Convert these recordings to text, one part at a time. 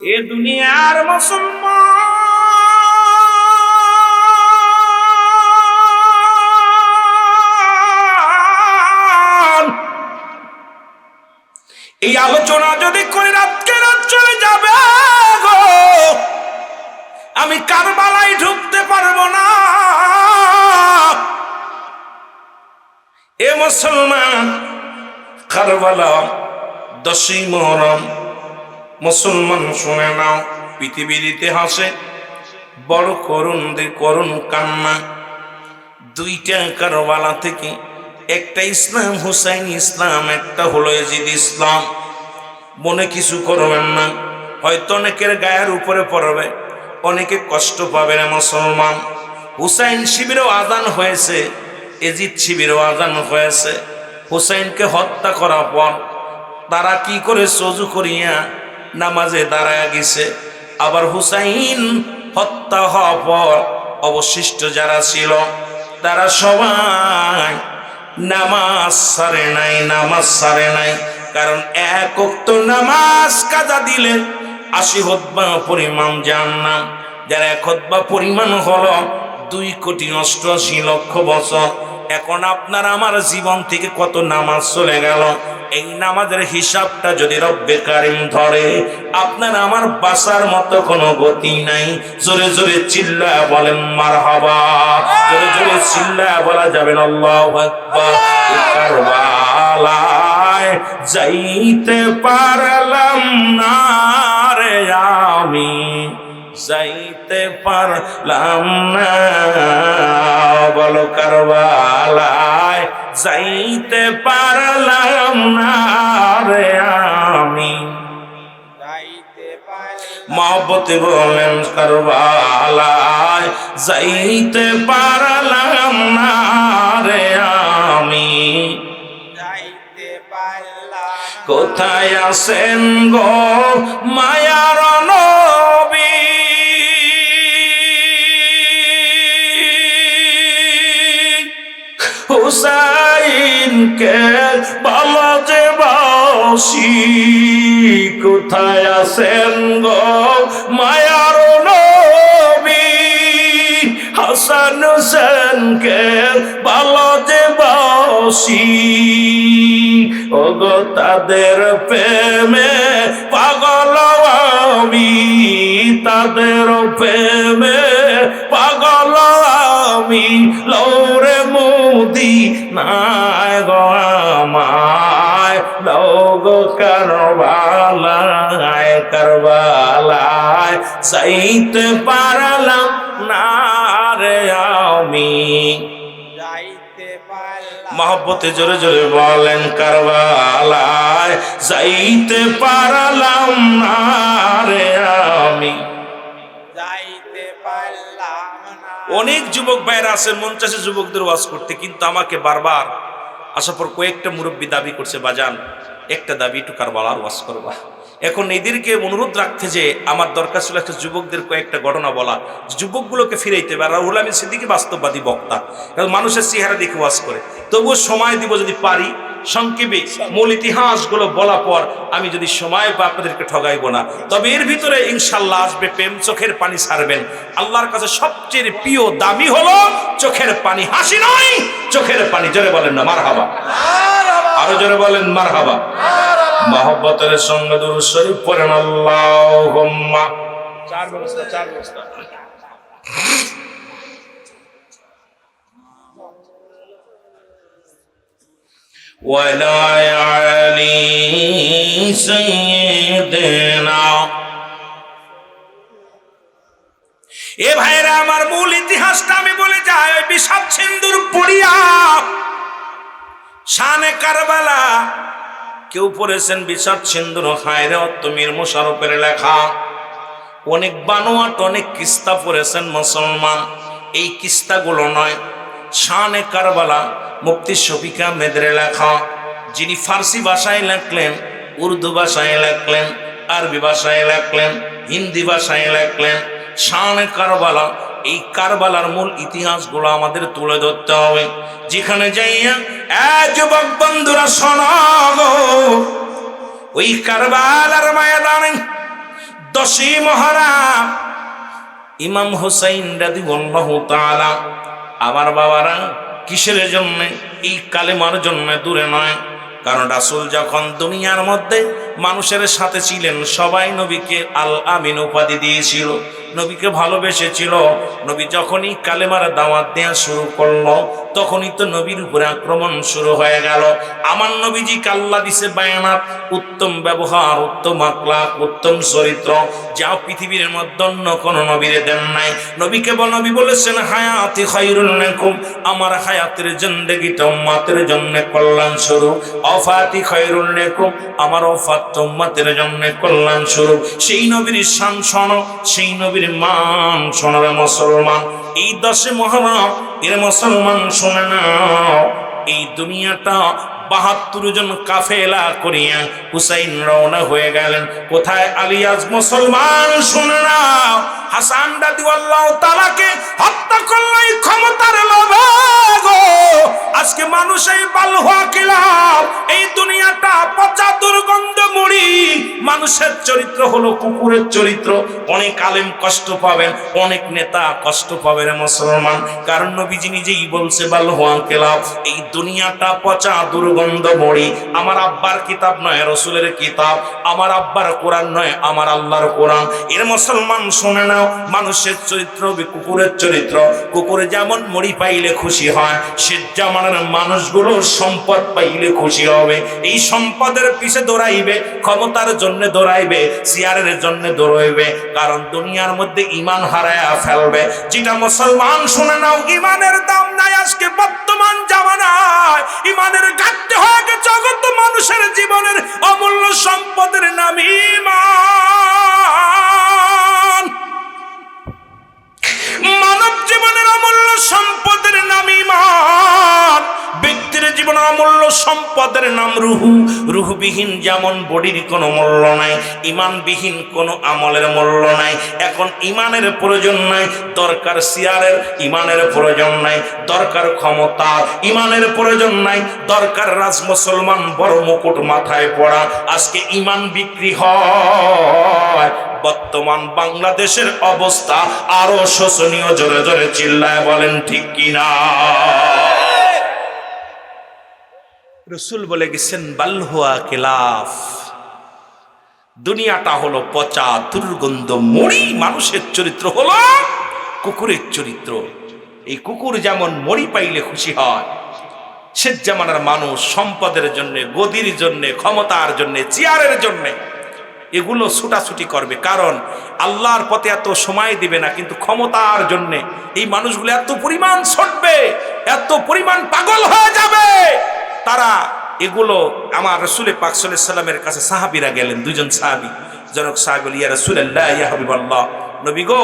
এ দুনিয়ার মুসলমান, এই আলোচনা যদি করে রাতকে রাত চলে যাবে গো, আমি কারবালায় ঢুকতে পারবো না। এ মুসলমান, কারবালা 10ই মুহররম। মুসলমান শুনে নাও, পৃথিবীর ইতিহাসে বড় করুণ কান্না। দুইটা কারবালা থেকে, একটা ইসলাম হুসাইন ইসলাম, একটা হলো ইয়াজিদ ইসলাম। মনে কিছু করবেন না, হয়তো অনেকের গায়ের উপরে পড়বে, অনেকে কষ্ট পাবে না। মুসলমান, হুসাইন শিবিরও আজান হয়েছে, ইয়াজিদ শিবিরও আজান হয়েছে। হুসাইনকে হত্যা করার পর তারা কি করে সজু করিয়া নামাজে দাঁড়ায় গেছে। আবার হুসাইন হত্যা হওয়ার পর অবশিষ্ট যারা ছিল তারা সবাই নামাজ ছাড়ে নাই। কারণ এক ওয়াক্ত নামাজ কাজা দিলে 80 হুতবা পরিমাণ জান্নাত, যার এক হুতবা পরিমাণ হলো 2,88,00,000 বছর। এখন আপনার আমার জীবন থেকে কত নামাজ চলে গেল, এই নামাজের হিসাবটা যদি রব্বে কারিম ধরে, আপনার আমার বাঁচার মতো কোনো গতি নাই। জোরে জোরে চিল্লায়া বলেন মারহাবা, জোরে জোরে চিল্লায়া বলা যাবেন আল্লাহু আকবার। কারবালায় যাইতে পারলাম না রে আমি, যাইতে পারলাম না। বলো কারবালায় যাইতে পারলাম না রে আমি, মহব্বতে বলেন কারবালায় যাইতে পারলাম না রে আমি। কোথায় আছেন গো মায়ার নবী, হুসাইনকে বলো যে বাসি। কোথায় আছেন গো মায়ার নবী, হাসান হুসেনকে বলো যে বাসি। ওগো তাদের প্রেমে পাগল আমি, তাদের প্রেমে পাগল আমি। লৌরে মোদি নাই গো আমায়, লও গো কারবালায়, কারবালায় যাইতে পারলাম না রে আমি। মহব্বতে জোরে জোরে বলেন কারবালায় যাইতে পারলাম না রে আমি। অনেক যুবক ভাইরা আছেন, মন চাষে যুবকদের ওয়াজ করতে, কিন্তু আমাকে বারবার আসার পর কয়েকটা মুরব্বী দাবি করছে, বাজান একটা দাবি, একটু কারবালার ওয়াজ করবা। এখন এদেরকে অনুরোধ রাখতে যে আমার দরকার ছিল একটা যুবকদের কয়েকটা ঘটনা বলা, যুবকগুলোকে ফিরাইতে হবে। আর রাহুল আমিন সিদ্দিকী বাস্তববাদী বক্তা, কারণ মানুষের চেহারা দেখে ওয়াজ করে। তবুও সময় দিব যদি পারি, সংক্ষেপে মূল ইতিহাসগুলো বলা পর আমি যদি সময় পাই আপনাদেরকে ঠগাইব না। তবে এর ভিতরে ইনশাল্লাহ আসবে প্রেম, চোখের পানি ছাড়বেন। আল্লাহর কাছে সবচেয়ে প্রিয় দামি হলো চোখের পানি, হাসি নয়, চোখের পানি। জোরে বলেন না মারহাবা, আরো জোরে বলেন মারহাবা। মহব্বতের সঙ্গে দুরূদ শরীফ পড়েন আল্লাহুম্মা। চার ব্যবস্থা ওয়ালা আলী সাইয়্যিদিনা। এ ভাইরা আমার, মূল ইতিহাসটা আমি বলে যাই। ওই বিষাদ সিন্দুর পড়িয়া শানে কারবালা কেউ পড়েছেন বিষাদ সিন্দুর, হায়রে অত মীর মোশাররফের লেখা। অনেক বানোয়াট, অনেক কিস্তা পড়েছেন মুসলমান। এই কিস্তাগুলো নয়, শানে কারবালা মুফতি শফিক আহমেদের লেখা, যিনি ফার্সি ভাষায় লেখলেন, উর্দু ভাষায় লেখলেন, আরবি ভাষায় লেখলেন, হিন্দি ভাষায় লেখলেন। শানে কারবালা, এই কারবালার মূল ইতিহাসগুলো আমাদের তুলে ধরতে হবে। যেখানে যাইয়া যুবক বন্ধুরা শোনো, ওই কারবালার ময়দানে 10ই মুহররম ইমাম হুসাইন রাদিয়াল্লাহু তাআলা, আমার বাবারা কিসের জন্য? এই কালেমার জন্য দূরে নয়। কারণ রাসূল যখন দুনিয়ার মধ্যে মানুষের সাথে ছিলেন, সবাই নবীকে আল আমিন উপাধি দিয়েছিল, নবীকে ভালোবেসেছিল। নবী যখনই কালেমার দাওয়াত দেওয়া শুরু করলো, তখনই তো নবীর উপরে আক্রমণ শুরু হয়ে গেল। আমার নবীজিকে আল্লাহ দিছে বায়ানাত, উত্তম ব্যবহার, উত্তম আখলাক, উত্তম চরিত্র, যা পৃথিবীর মধ্যে অন্য কোনো নবীরে দেন নাই। নবীকে নবী বলেছেন হায়াতি খায়রুল লাকুম, আমার হায়াতের জিন্দেগিটা উম্মতের জন্য কল্যাণ স্বরূপ। ওফাতি খায়রুল লাকুম, আমার ওফাত উম্মতের জন্য কল্যাণ স্বরূপ। সেই নবীর শান শোনো, সেই নবীর মান শোনো রে মুসলমান। এই 10 মুহররম এর মুসলমান শুনে নাও, এই দুনিয়াটা 72 জন কাফেলা করিয়া হুসাইন রওনা হয়ে গেলেন কোথায়? আলিয়াজ। মুসলমান শুনে নাও, হাসান রাদিয়াল্লাহু তাআলাকে হত্যা করল এই ক্ষমতার লোভে গো। আজকে মানুষ এই বালহুয়া কিলাব, এই দুনিয়াটা পচা দুর্গন্ধ মুড়ি। মানুষের চরিত্র হলো কুকুরের চরিত্র। অনেক আলেম কষ্ট পাবেন, অনেক নেতা কষ্ট পাবে রে মুসলমান। কারণ নবীজি নিজেই বলছে বালহুয়া কিলাব, এই দুনিয়াটা পচা দুর্গন্ধ মুড়ি। আমার আব্বার কিতাব নয়, রাসূলের কিতাব। আমার আব্বার কোরআন নয়, আমার আল্লাহর কোরআন। এর মুসলমান শুনে নাও, মানুষের চরিত্র কুকুরের চরিত্র। কুকুরে যেমন মুড়ি পাইলে খুশি হয়, সে জামানার মানুষগুলো সম্পদ পাইলে খুশি হবে। এই সম্পদের পিছে দৌড়াইবে, ক্ষমতার জন্য দৌড়াইবে, চেয়ারের জন্য দৌড়াইবে। কারণ দুনিয়ার মধ্যে ঈমান হারায়া ফেলবে। যেটা মুসলমান শুনে নাও, ঈমানের দাম নাই আজকে বর্তমান জামানায়। ঈমানের ঘাটতি হয়ে গেছে জগৎ মানুষের জীবনের অমূল্য সম্পদের নাম ঈমান। মানব জীবনের অমূল্য সম্পদের নাম ঈমান। ব্যক্তির জীবনের অমূল্য সম্পদের নাম রুহু। রুহবিহীন যেমন বডির কোনো মূল্য নাই, ঈমানবিহীন কোনো আমলের মূল্য নাই। এখন ঈমানের প্রয়োজন নাই, দরকার চেয়ারের। ঈমানের প্রয়োজন নাই, দরকার ক্ষমতা। ঈমানের প্রয়োজন নাই, দরকার রাজ মুসলমান বড় মুকুট মাথায় পড়া। আজকে ঈমান বিক্রি হয়। বর্তমান বাংলাদেশের অবস্থা আরো শোচনীয়। জোরে জোরে চিল্লায় বলেন ঠিক কিনা? রাসূল বলে গেছেন বালহুয়া কিলাফ, দুনিয়াটা হলো পচা দুর্গন্ধ মুড়ি। মানুষের চরিত্র হলো কুকুরের চরিত্র। এই কুকুর যেমন মুড়ি পাইলে খুশি হয়, সে জামানার মানুষ সম্পদের জন্য, গদির জন্য, ক্ষমতার জন্য, চেয়ারের জন্য এগুলো ছুটাছুটি করবে। কারণ আল্লাহর পথে এত সময় দিবে না, কিন্তু ক্ষমতার জন্য এই মানুষগুলো এত পরিমাণ ছুটবে, এত পরিমাণ পাগল হয়ে যাবে। তারা এগুলো আমার রাসূল পাক সাল্লাল্লাহু আলাইহি সাল্লামের কাছে সাহাবীরা গেলেন, দুজন সাহাবী। জনক সাহাবী বলে, ইয়া রাসূলুল্লাহ, ইয়া হাবিবাল্লাহ, নবী গো,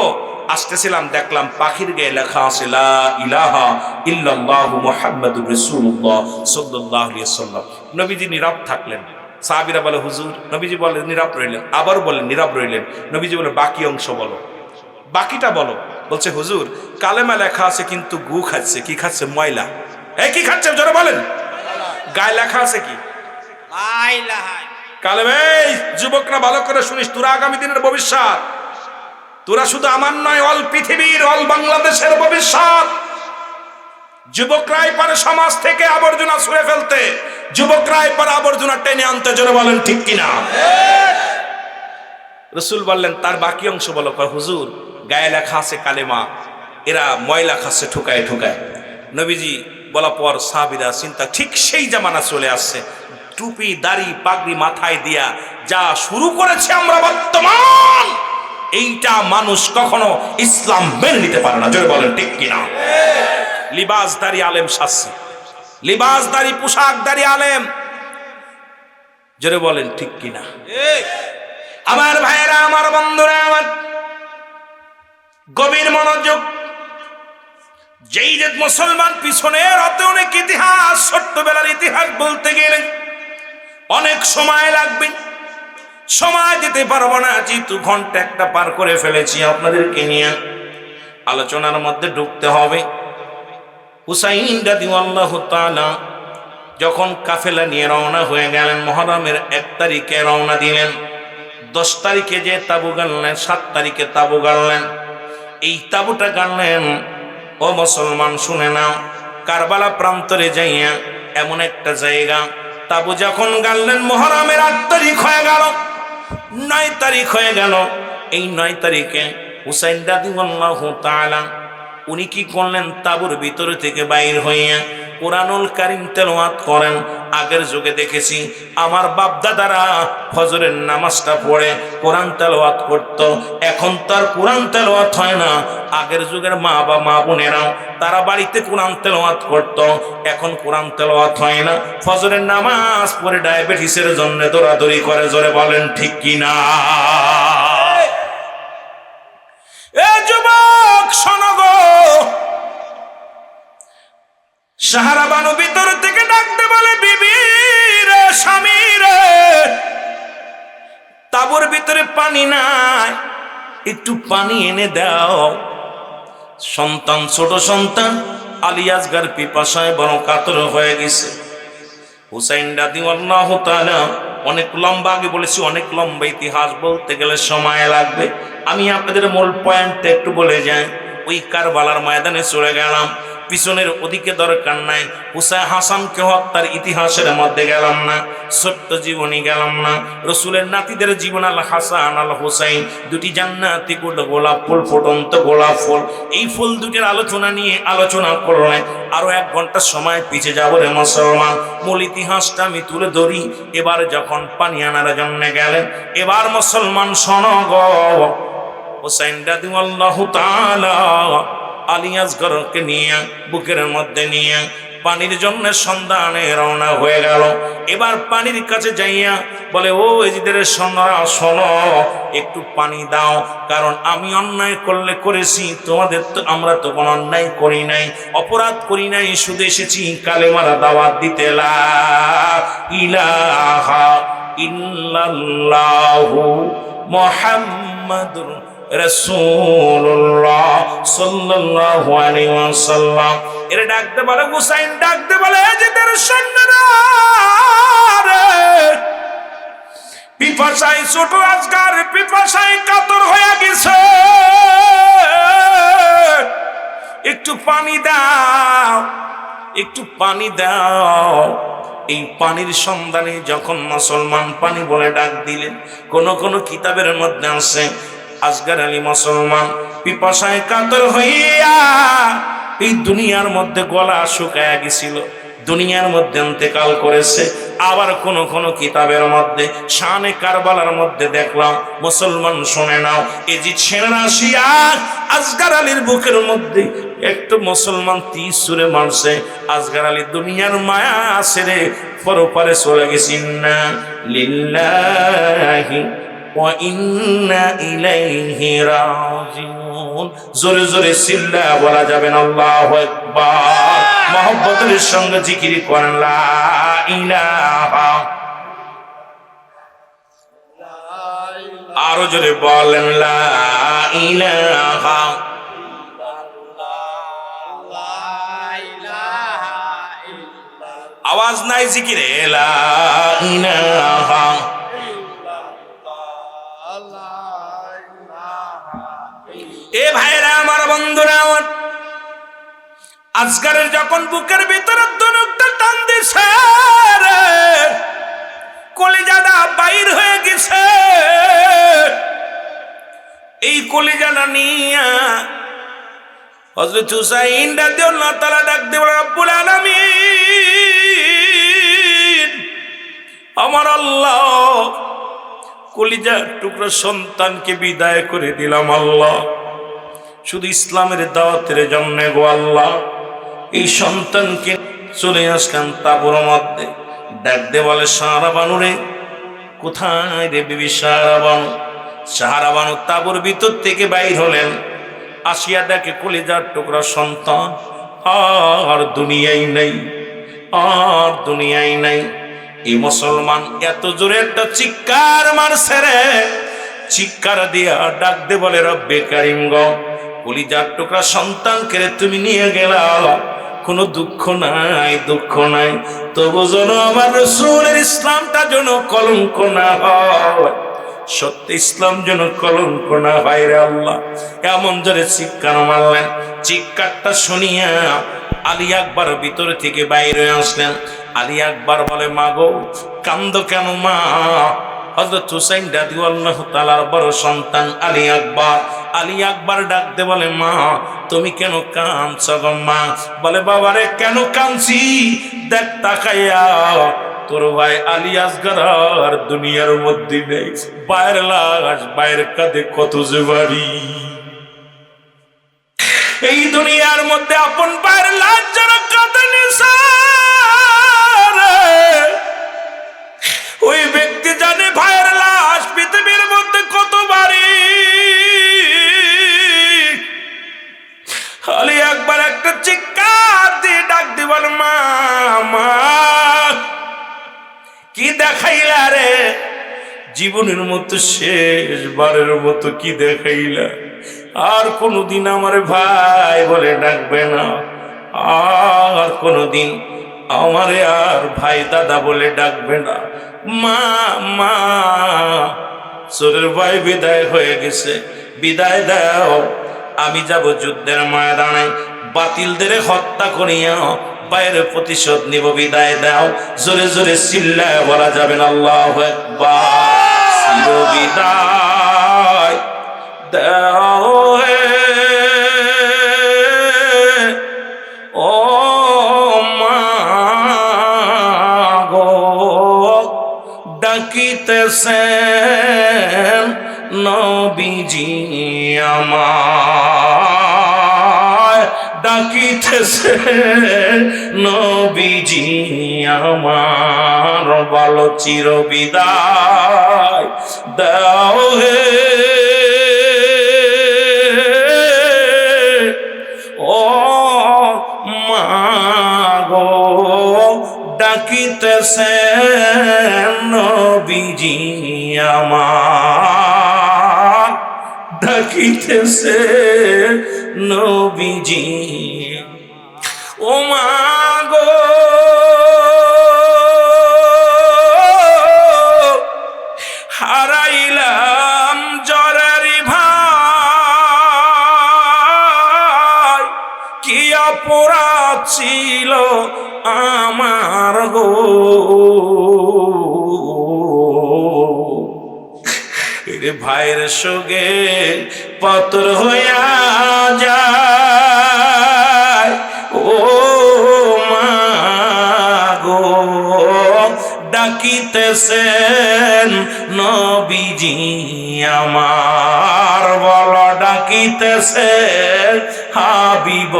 আসতেছিলাম, দেখলাম পাখির গায়ে লেখা আছে লা ইলাহা ইল্লাল্লাহু মুহাম্মাদুর রাসূলুল্লাহ সাল্লাল্লাহু আলাইহি ওয়াসাল্লাম। নবীজি নীরব থাকলেন। সাহাবীরা বলে হুজুর। নবীজি বলে নীরব রইলেন। আবার বলেন নীরব রইলেন। নবীজি বলে বাকি অংশ বলো, বাকিটা বলো। বলছে হুজুর, কালেমা লেখা আছে কিন্তু গু খাচ্ছে। কি খাচ্ছে? ময়লা। এই কি খাচ্ছে জোরে বলেন? গায়ে লেখা আছে কি? কালেমা। এই যুবকরা ভালো করে শুনিস, তোরা আগামী দিনের ভবিষ্যৎ। তোরা শুধু আমার নয়, অল পৃথিবীর, অল বাংলাদেশের ভবিষ্যৎ। যুবকরাই পারে সমাজ থেকে আবর্জনা ছুঁড়ে ফেলতে, যুবকরাই পারে আবর্জনা টেনে আনতে। জোরে বলেন ঠিক কিনা? রাসূল বললেন তার বাকি অংশ বলো। হুজুর, গায়ে লেখা আছে কালেমা, এরা ময়লা খাচ্ছে ঠুকায় ঠুকায়। নবীজি বলা পর সাহাবীরা চিন্তা, ঠিক সেই জামানা চলে আসছে। টুপি দাড়ি পাগড়ি মাথায় দিয়া যা শুরু করেছে আমরা বর্তমান, এইটা মানুষ কখনো ইসলাম মেনে নিতে পারে না। জোরে বলেন ঠিক কিনা? লিবাসদারি আলেম শাস্তি, লিবাসদারি পোশাকদারি আলেম। জোরে বলেন ঠিক কিনা? আমার ভাইয়েরা, আমার বন্ধুরা, আমার গভীর মনোযোগ। যেই যে মুসলমান পিছনের অত অনেক ইতিহাস, ছোট্টবেলার ইতিহাস বলতে গেলে অনেক সময় লাগবে, সময় দিতে পারবো না। যেহেতু ঘন্টা একটা পার করে ফেলেছি, আপনাদেরকে নিয়ে আলোচনার মধ্যে ঢুকতে হবে। হুসাইন রাদিয়াল্লাহু তাআলা যখন কাফেলা নিয়ে রওনা হয়ে গেলেন, মুহররমের 1 তারিখে রওনা দিলেন। 10 তারিখে যে তাবু গাড়লেন, 7 তারিখে তাবু গাড়লেন। এই তাবুটা গাড়লেন, ও মুসলমান শুনে নাও, কারবালা প্রান্তরে যাইয়া এমন একটা জায়গা, তাবু যখন গাড়লেন মুহররমের 8 তারিখ হয়ে গেল, 9 তারিখ হয়ে গেল। এই 9 তারিখে হুসাইন রাদিয়াল্লাহু তাআলা উনি কি করলেন, তাবুর ভিতর থেকে বাইর হইয়া কুরআনুল কারীম তেলাওয়াত করেন। আগের যুগে দেখেছি আমার বাপ দাদারা ফজরের নামাজটা পড়ে কোরআন তেলাওয়াত করত, এখন তার কোরআন তেলাওয়াত হয় না। আগের যুগের মা বোনেরাও তারা বাড়িতে কোরআন তেলাওয়াত করত, এখন কোরআন তেলাওয়াত হয় না। ফজরের নামাজ পড়ে ডায়াবেটিসের জন্য দৌড়াদৌড়ি করে, জোরে বলেন ঠিক কিনা? এ যুবক শোনো গো, সাহারা বানু ভিতর থেকে ডাকতে বলে, বিবি রে, স্বামী রে, তাবুর ভিতরে পানি নাই, একটু পানি এনে দাও। সন্তান, ছোট সন্তান আলী আসগর পিপাসায় বড় কাতর হয়ে গেছে। হুসাইন রাদিয়াল্লাহু তাআলা, অনেক লম্বা, আগে বলেছি অনেক লম্বা ইতিহাস বলতে গেলে সময় লাগবে, আমি আপনাদের মূল পয়েন্টটা একটু বলে যাই। ওই কারবালার ময়দানে চলে গেলাম, পিছনের ওদিকে দরকার নাই, হুসাইন হাসানকে হত্যার ইতিহাসের মধ্যে গেলাম না, ছোট্ট জীবনী গেলাম না, রসুলের নাতিদের জীবন, আল হাসান আল হুসাইন, দুটি জান্নাতি গোলাপ ফুল, ফুটন্ত গোলাপ ফুল, এই ফুল দুটির আলোচনা নিয়ে আলোচনা করলেন। আরো 1 ঘন্টা সময় পিছিয়ে যাব রে মুসলমান, মূল ইতিহাসটা আমি তুলে ধরি। এবার যখন পানি আনার জন্য গেলেন, এবার মুসলমান শোনো গো, হুসাইন রাদিয়াল্লাহু তাআলা আলী আসগরকে নিয়ে বুকের মধ্যে নিয়ে পানির জন্য সন্ধানে রওনা হয়ে গেল। এবার পানির কাছে যাইয়া বলে, ও এজিদের সোনারা শোনো, একটু পানি দাও, কারণ আমি অন্যায় করলে করেছি, তোমাদের তো, আমরা তো কোনো অন্যায় করি নাই, অপরাধ করি নাই, শুধু এসেছি কালেমার দাওয়াত দিতে। লা ইলাহা ইল্লাল্লাহু মুহাম্মাদুর রাসূলুল্লাহ সাল্লাল্লাহু আলাইহি ওয়াসাল্লাম। এর ডাকতে বলে, হুসাইন ডাকতে বলে, এজিদের সৈন্যরা রে, পিপাসায় ছোট আসগর পিপাসায় কাতর হয়ে গেছে, একটু পানি দাও, একটু পানি দাও। এই পানির সন্ধানে যখন মুসলমান পানি বলে ডাক দিলেন, কোন কোন কিতাবের মধ্যে আছে আসগর আলী মুসলমান পিপাসায় কাতর হইয়া এই দুনিয়ার মধ্যে গলা শুকায়া গেছিল, দুনিয়ার মধ্যে ইন্তেকাল করেছে। আবার কোন কোন কিতাবের মধ্যে শানে কারবালার মধ্যে দেখলাম, মুসলমান শুনে নাও, এজিদ সেনারা আসিয়া আসগর আলীর বুকের মধ্যে একটু মুসলমান 30 ছুঁড়ে মারছে। আসগর আলী দুনিয়ার মায়া ছেড়ে পরপারে চলে গেছে। ইন্না লিল্লাহি ওয়া ইন্না ইলাইহি রাজিউন। জোরে জোরে চিল্লা বলা যাবে না আল্লাহু আকবার। মহব্বতের সঙ্গে জিকির করেন লা ইলাহা, আরো জোরে বলেন লা ইলাহা। আওয়াজ নাই জিকিরে, লা ইলাহা। এ ভাইরা আমার, বন্ধুরা আমার, আসগরের যখন বুকের ভিতরে ধনুকটা টান দিছে, কলিজাটা বাইর হয়ে গেছে। এই কলিজাটা নিয়া হযরত হুসাইন রাদিয়াল্লাহু তাআলা ডাক দিয়ে বলে, রব্বুল আলামিন, আমার আল্লাহ, কলিজার টুকরা সন্তানকে বিদায় করে দিলাম আল্লাহ, শুধু ইসলামের দাওয়াতের জন্য গো আল্লাহ। এই সন্তানকে চলে আসলাম তাবুর মধ্যে। ডাক দে বলে, সাহারা বানু রে, কোথায় রে বিবি সাহারা বানু? সাহারা বানু তাবুর ভিতর থেকে বাইর হলেন, আসিয়া দেখে কলিজার টুকরা সন্তান আর দুনিয়াই নাই, আর দুনিয়াই নাই। এই মুসলমান এত জোরে একটা চিৎকার মারছে রে, চিৎকার দিয়া ডাক দে বলে, রব্বে কারিম গো, কলিজার টুকরা সন্তানকে তুমি নিয়ে গেলা, কোনো দুঃখ নাই, দুঃখ নাই, তবু যেন আমার রাসূলের ইসলামটা যেন কলঙ্ক না হয়, সত্য ইসলাম যেন কলঙ্ক না হয় রে আল্লাহ। এমন জোরে চিৎকার মারলেন, চিৎকারটা শুনিয়া আলী আকবর ভিতর থেকে বাইরে আসলেন। আলী আকবর বলে, মা গো কান্দো কেন মা? হযরত হুসাইন রাদিয়াল্লাহু তাআলার বড় সন্তান আলী আকবর। আলী আকবর ডাকতে বলে, মা তুমি কেন কাঁদছো গো মা? বলে, বাবারে কেন কাঁদছি? দেখ তাকাইয়া তোর ভাই আলী আসগর আর দুনিয়ার মধ্যে নেই। বাইরের লাশ বাইরের কাঁধে কত যে বাড়ি। এই দুনিয়ার মধ্যে আপন বাইরের লাশ যারা কাঁধে নিছে, ওই ব্যক্তি জানে ভাইয়ের লাশ পৃথিবীর মধ্যে কত বাড়ি। আলী আকবর একটা চিৎকার দিয়ে ডাক দি বলে, মা মা কি দেখাইলা রে? জীবনের মতো শেষবারের মতো কি দেখাইলা? আর কোনদিন আমার ভাই বলে ডাকবে না, আর কোনদিন আমারে আর ভাই দাদা বলে ডাকবে না। মা মা সোরের ভাই বিদায় হয়ে গেছে, বিদায় দাও। আমি যাব যুদ্ধের ময়দানে, বাতিলদের হত্যা করিয়া বাইরে প্রতিশোধ নিব, বিদায় দাও। জোরে জোরে চিল্লায় বলা যাবে না আল্লাহু আকবার। চির বিদায় দাও হে ও মা গো, ডাকিতেছেন নবীজি আমায়, ডাকিতেছেন নবীজি আমার। বলো চির বিদায় দাও হে ও মা গো, ডাকিতেছেন নবীজি আমার, ডাকিতেছে নবীজি। ও মা গো হারাইলাম জরারি ভাই, কি অপরাধ ছিল আমার গো। ভাইয়ের সঙ্গে পাথর হইয়া যায় ও মা গো, ডাকিতেছেন নবীজি আমার। বল ডাকিতেছেন হাবিব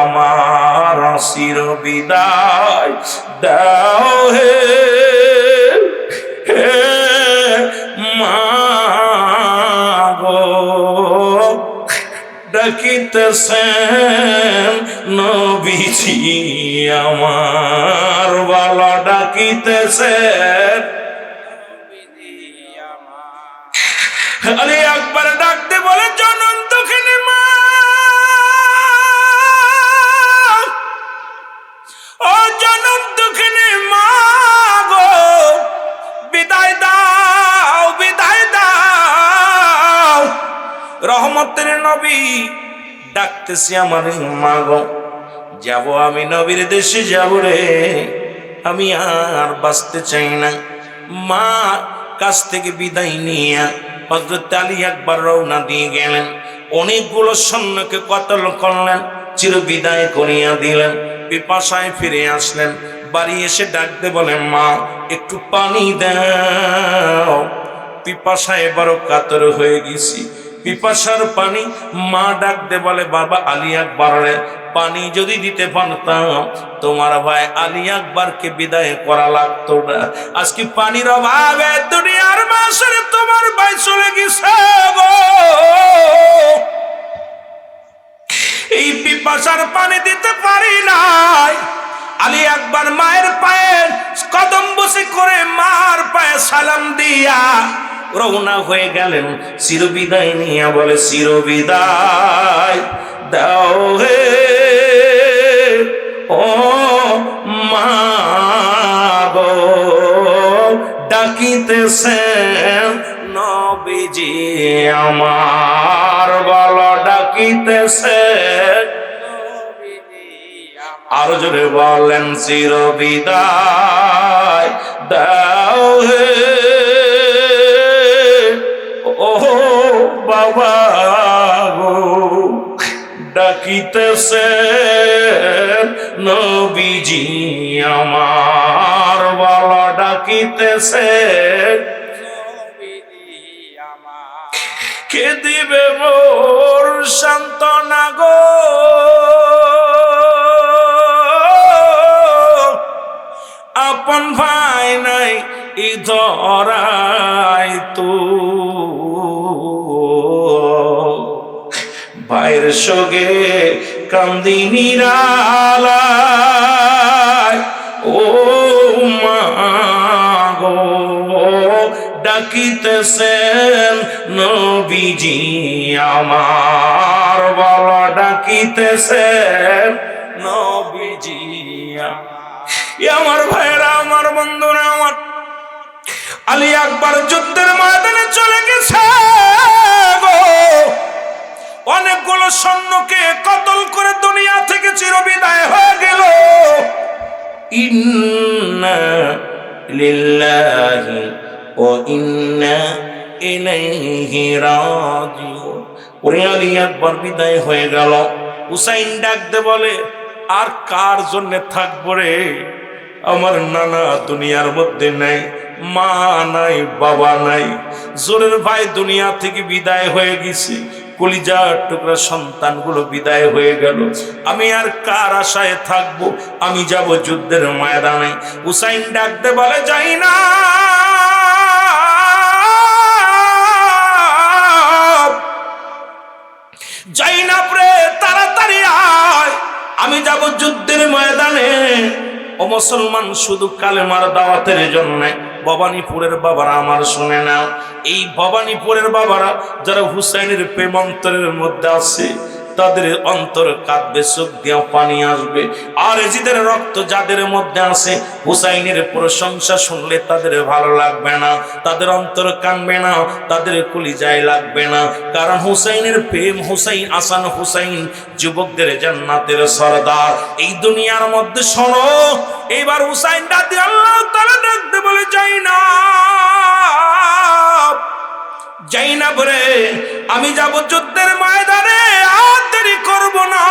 আমার। চির বিদায় দাও হে মা গো, ডাকিতেছেন নবীজি আমার। বল ডাকিতেছেন আলী আকবর ডাকতে বলে, জনম দুঃখিনী মা, ও জনম দুঃখিনী মা গো, বিদায় দাও বিদায় দাও। রহমতের নবী ডাকতেছি আমার মা গো, যাব আমি নবীর দেশে যাব রে, আমি আর বাঁচতে চাই না। মা কাছ থেকে বিদায় নিয়ে হযরত আলী আকবর রওনা দিয়ে গেলেন। অনেকগুলো সৈন্যকে কতল করলেন, চির বিদায় করিয়া দিলেন। পিপাসায় ফিরে আসলেন, বাড়ি এসে ডাকতে বলেন, মা একটু পানি দাও, পিপাসায় বড় কাতর হয়ে গেছি, পিপাসার পানি। মা ডাকতে বলে, বাবা আলী আকবরের পানি যদি দিতে পারতাম তোমার ভাই আলী আকবরকে বিদায় করা লাগতো না। আজকে পানির অভাবে দুনিয়ার মাসের তোমার ভাই চলে গেছে গো। এই পিপাসার পানি দিতে পারি নাই। আলী আকবর মায়ের পায়ে কদম বসে করে মার পায়ে সালাম দিয়া রওনা হয়ে গেলেন চির বিদায় নিয়ে। বলে, চির বিদায় দাও হে ও মা গো, ডাকিতেছেন আমার বলো ডাকিতেছে, আর জোরে বলেন চির বিদায় দাও হে ও বাবা গো, ডাকিতেছে নবীজি আমার বলো ডাকিতেছে, কে দিবে মোর সান্ত্বনা গো, আপন ভাই নাই ই ধরায় তো, ভাইয়ের সঙ্গে কান্দি নিরালায় ও মা গো, ডাকিতেছেন নবীজি আমার বলো ডাকিতেছেন নবীজি আমার ভাইরা, আমার বন্ধুরা, আমার আলী আকবর যুদ্ধের ময়দানে চলে গেছে গো, অনেকগুলো সৈন্যকে কতল করে দুনিয়া থেকে চিরবিদায় হয়ে গেল। ইন্না লিল্লাহি ওয়া ইন্না ইলাইহি রাজিউন। ওরে আলী আকবর বিদায় হয়ে গেল। হুসাইন ডাকতে বলে, আর কার জন্য থাকবো রে, আমার নানা দুনিয়ার মধ্যে নাই, মা নাই, বাবা নাই, জোরের ভাই দুনিয়া থেকে বিদায় হয়ে গেছে, কলিজার টুকরা সন্তানগুলো বিদায় হয়ে গেল, আমি আর কার আশায় থাকবো, আমি যাব যুদ্ধের ময়দানে। হুসাইন ডাকতে বলে, যাই না যাই না প্রে, তাড়াতাড়ি আয়, আমি যাব যুদ্ধের ময়দানে। ও মুসলমান, শুধু কালেমার দাওয়াতের জন্য ভবানীপুরের বাবারা আমার শুনে নাও, এই ভবানীপুরের বাবারা যারা হুসাইনের প্রেম অন্তরের মধ্যে আছে, তাদের অন্তর কাঁদবে, চোখ দিয়ে পানি আসবে। আর এজিদের রক্ত যাদের মধ্যে আছে, হুসাইনের প্রশংসা শুনলে তাদের ভালো লাগবে না, তাদের অন্তর কানবে না, তাদের কলিজায় লাগবে না, কারণ হুসাইনের প্রেম, হুসাইন হাসান হুসাইন যুবকদের জান্নাতের সরদার। এই দুনিয়ার মধ্যে শোনো, এবার হুসাইন রাদিয়াল্লাহু তাআলা ডাকতে বলে, যাই না যাই না বলে, আমি যাব যুদ্ধের ময়দানে, আর দেরি করব না,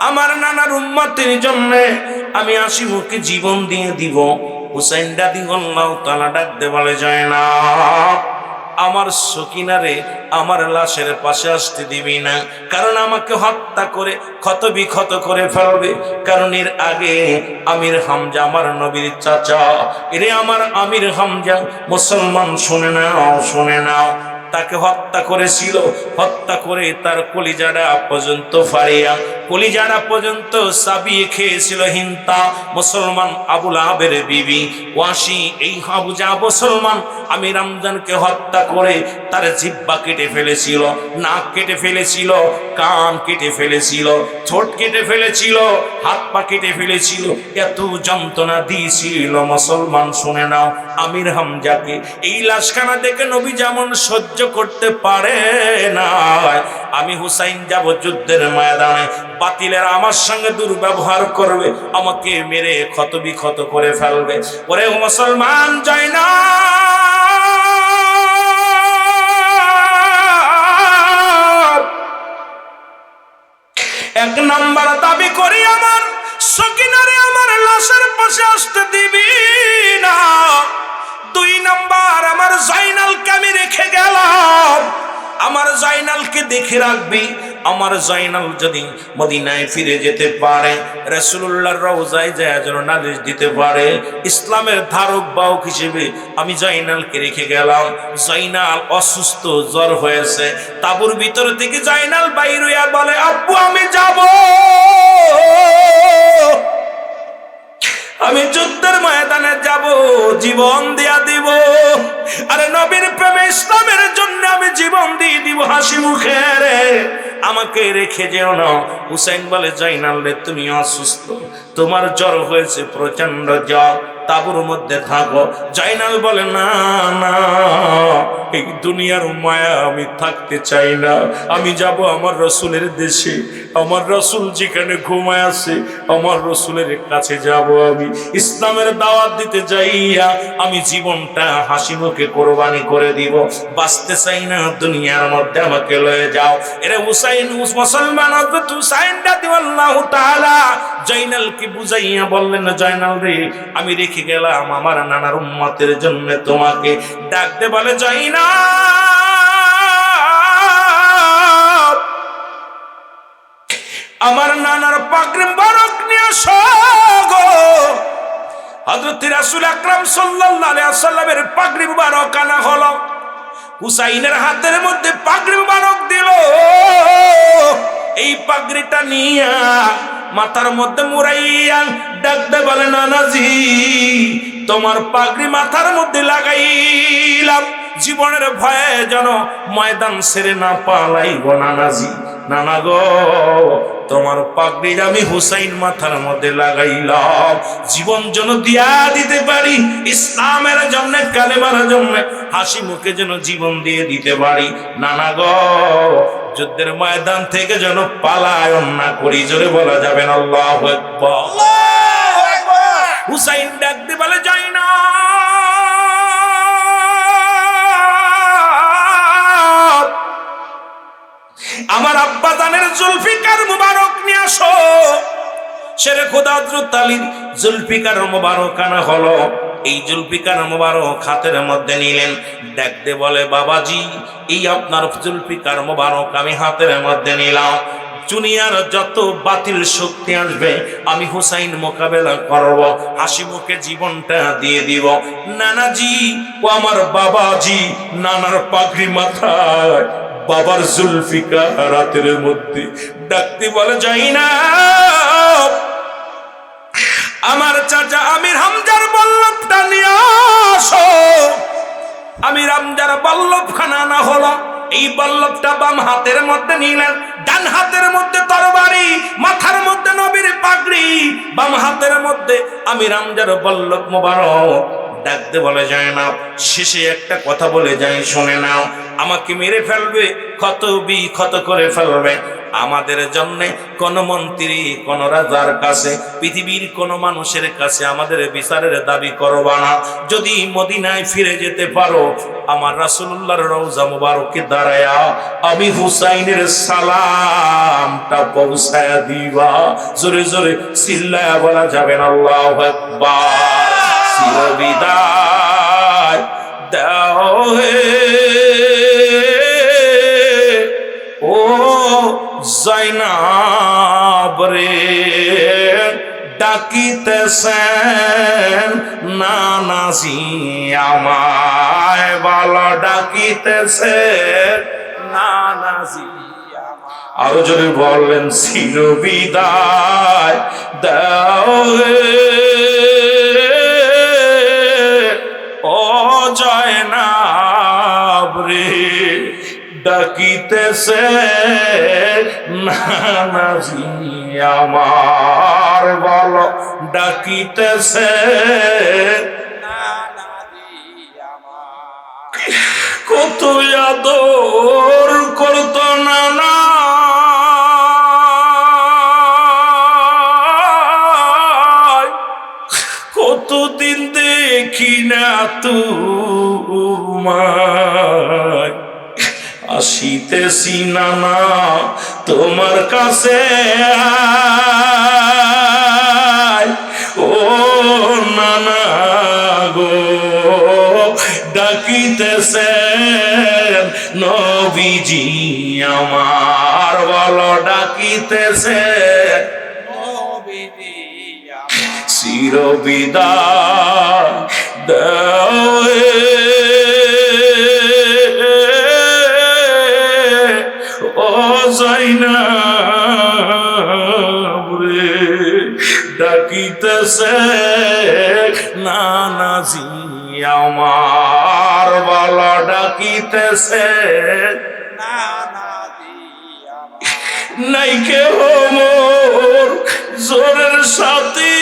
আমার নানার উম্মতের জন্য আমি হাসি মুখে জীবন দিয়ে দিব। হুসাইন রাদিয়াল্লাহু তাআলা ডাকতে বলে, যায় না, আমার সকিনারে আমার লাশের পাশে আসতে দিবি না, কারণ আমাকে হত্যা করে ক্ষত বিক্ষত করে ফেলবে, কারণ এর আগে আমির হামজা, আমার নবীর চাচা, এরে আমার আমির হামজা, মুসলমান শুনে নাও, শুনে নাও, তাকে হত্যা করেছিল, হত্যা করে তার কলিজাটা পর্যন্ত ফাড়িয়া, কলিজাটা পর্যন্ত চাবিয়ে খেয়েছিল হিন্তা, মুসলমান আবুল আবের বিবি ওয়াসি। এই হাবুজা মুসলমান আমির রমজানকে হত্যা করে তার জিহ্বা কেটে ফেলেছিল, নাক কেটে ফেলেছিল, কান কেটে ফেলেছিল, ঠোঁট কেটে ফেলেছিল, হাত পা কেটে ফেলেছিল, এত যন্ত্রণা দিয়েছিল। মুসলমান শুনে নাও, আমির হামজাকে এই লাশখানা দেখে নবী যেমন সহ্য করতে পারে না, আমি হুসাইন যাব যুদ্ধের ময়দানে, বাতিলের আমার সঙ্গে দুর্ব্যবহার করবে, আমাকে মেরে ক্ষত বিক্ষত করে ফেলবে। ওরে মুসলমান, যাই না, এক নাম্বার দাবি করি, আমার সকিনারে আমার লাশের পাশে আসতে দিবি না। দুই নাম্বার, আমার জাইনালকে আমি রেখে গেলাম, আমার জাইনালকে দেখে রাখবি। আমার জাইনাল যদি মদিনায় ফিরে যেতে পারে, রাসূলুল্লাহর রওজায় যায় যেন নালিশ দিতে পারে, ইসলামের ধারক বাহক হিসেবে আমি জাইনালকে রেখে গেলাম। জাইনাল অসুস্থ, জ্বর হয়েছে, তাঁবুর ভিতর থেকে জাইনাল বাইর হইয়া বলে, আব্বু আমি যাব, আমি যুদ্ধের ময়দানে যাব, জীবন দিয়া দিব, আরে নবীর প্রেমে ইসলামের জন্য আমি জীবন দিয়ে দিব হাসি মুখে, রে আমাকে রেখে যেও না। হুসাইন বলে, জাইনাল রে, তুমি অসুস্থ, তোমার জ্বর হয়েছে, প্রচন্ড জ্বর, তাঁবুর মধ্যে থাকো। জাইনাল বলে, না না, এই দুনিয়ার মায়া আমি থাকতে চাই না, আমি যাব আমার রসুলের দেশে, আমার রসুল যেখানে ঘুমায় আছে আমার রসুলের কাছে যাব। আমি ইসলামের দাওয়াত দিতে যাইয়া আমি জীবনটা হাসি মুখে কোরবানি করে দিব, বাঁচতে চাই না দুনিয়ার মধ্যে, আমাকে লয়ে যাও। এরে হুসাইন, মুসলমান হযরত হুসাইন রাদিয়াল্লাহু তাআলা জয়নালকে বুঝাইয়া বললেন, জয়নাল রে, আমি রেখে গেলাম আমার নানার উম্মতের জন্য তোমাকে। ডাকতে বলে, জয়নাল, আমার নানার পাগড়ি মোবারক নিয়ে আসো গো। হযরত রাসূল আকরাম সাল্লাল্লাহু আলাইহি ওয়াসাল্লামের পাগড়ি মোবারক আনা হলো, হুসাইনের হাতের মধ্যে পাগড়ি মোবারক দিল। এই পাগড়িটা নিয়া মাথার মধ্যে মুড়াইয়া ডাকতে বলে, নানাজি, তোমার পাগড়ি মাথার মধ্যে লাগাইলাম, জীবনের ভয়ে যেন ময়দান ছেড়ে না পালাই গো নানাজি। নানা গো, তোমার পাগড়ি আমি হুসাইন মাথার মধ্যে লাগাইলাম, জীবন যেন দিয়া দিতে পারি ইসলামের জন্য, কালেমার জন্য, হাসি মুখে যেন জীবন দিয়ে দিতে পারি। নানা গো, যুদ্ধের ময়দান থেকে যেন পালায়ন না করি। জোরে বলা যাবে না আল্লাহু আকবার। হুসাইন ডাকতে বলে, যাই না, আমার আব্বা জানের জুলফিকার মুবারক নিয়ে আসো। শেরে খোদা হযরত আলীর জুলফিকার মুবারক আনা হলো। এই জুলফিকার মুবারক হাতের মধ্যে নিলেন, ডাকতে বলে, বাবাজি, এই আপনার জুলফিকার মুবারক আমি হাতের মধ্যে নিলাম, দুনিয়ার যত বাতিল শক্তি আসবে আমি হুসাইন মোকাবেলা করব, হাসি মুখে জীবনটা দিয়ে দিব। নানাজি ও আমার বাবাজি, নানার পাগড়ি মাথায়, বাবার জুলফিকার রাতের মধ্যে। ডাকতে বলে, যাই না, আমার চাচা আমির হামজার বল্লভটা নিয়ে আসো। আমির হামজার বল্লভখানা আনা হলো। এই বল্লভটা বাম হাতের মধ্যে নিলেন, ডান হাতের মধ্যে তরবারি, মাথার মধ্যে নবীর পাগড়ি, বাম হাতের মধ্যে আমির হামজার বল্লভ মোবারক। ডাকতে বলে, যায় না, শেষে একটা কথা বলে যাই, শুনে নাও, আমাকে মেরে ফেলবে, ক্ষত বিক্ষত করে ফেলবে, আমাদের জন্য কোন মন্ত্রী, কোন রাজার কাছে, পৃথিবীর কোন মানুষের কাছে আমাদের বিচারের দাবি করবা না। যদি মদিনায় ফিরে যেতে পারো, আমার রাসূলুল্লাহর রওজা মুবারকে দাঁড়ায়া আমি হুসাইনের সালামটা পৌঁছায়া দিবা। জোরে জোরে চিল্লায়া বলা যাবে না আল্লাহু আকবার। চিরবিদায় দাও হে ও জয়নাব রে, ডাকিতেছেন নানাজি আমায়, বলো ডাকিতেছেন নানাজি। আরো যদি বললেন, চিরবিদায় দাও হে ও জয়নাব রে, ডাকিতেছে নানাজি আমার, বলো ডাকিতেছে কত আদর করতো নানা, কতদিন দেখি না তোমায়, আসিতেছি নানা তোমার কাছে, ও নানা গো, ডাকিতেছেন নবীজি আমার, বলো ডাকিতেছেন নবীজি আমার, চিরবিদায় দাও ও জয়নাব রে, ডাকিতেছে নানাজি আমার, বলো ডাকিতেছে নানাজি আমার, নাই কেহ মোর জোরের সাথী,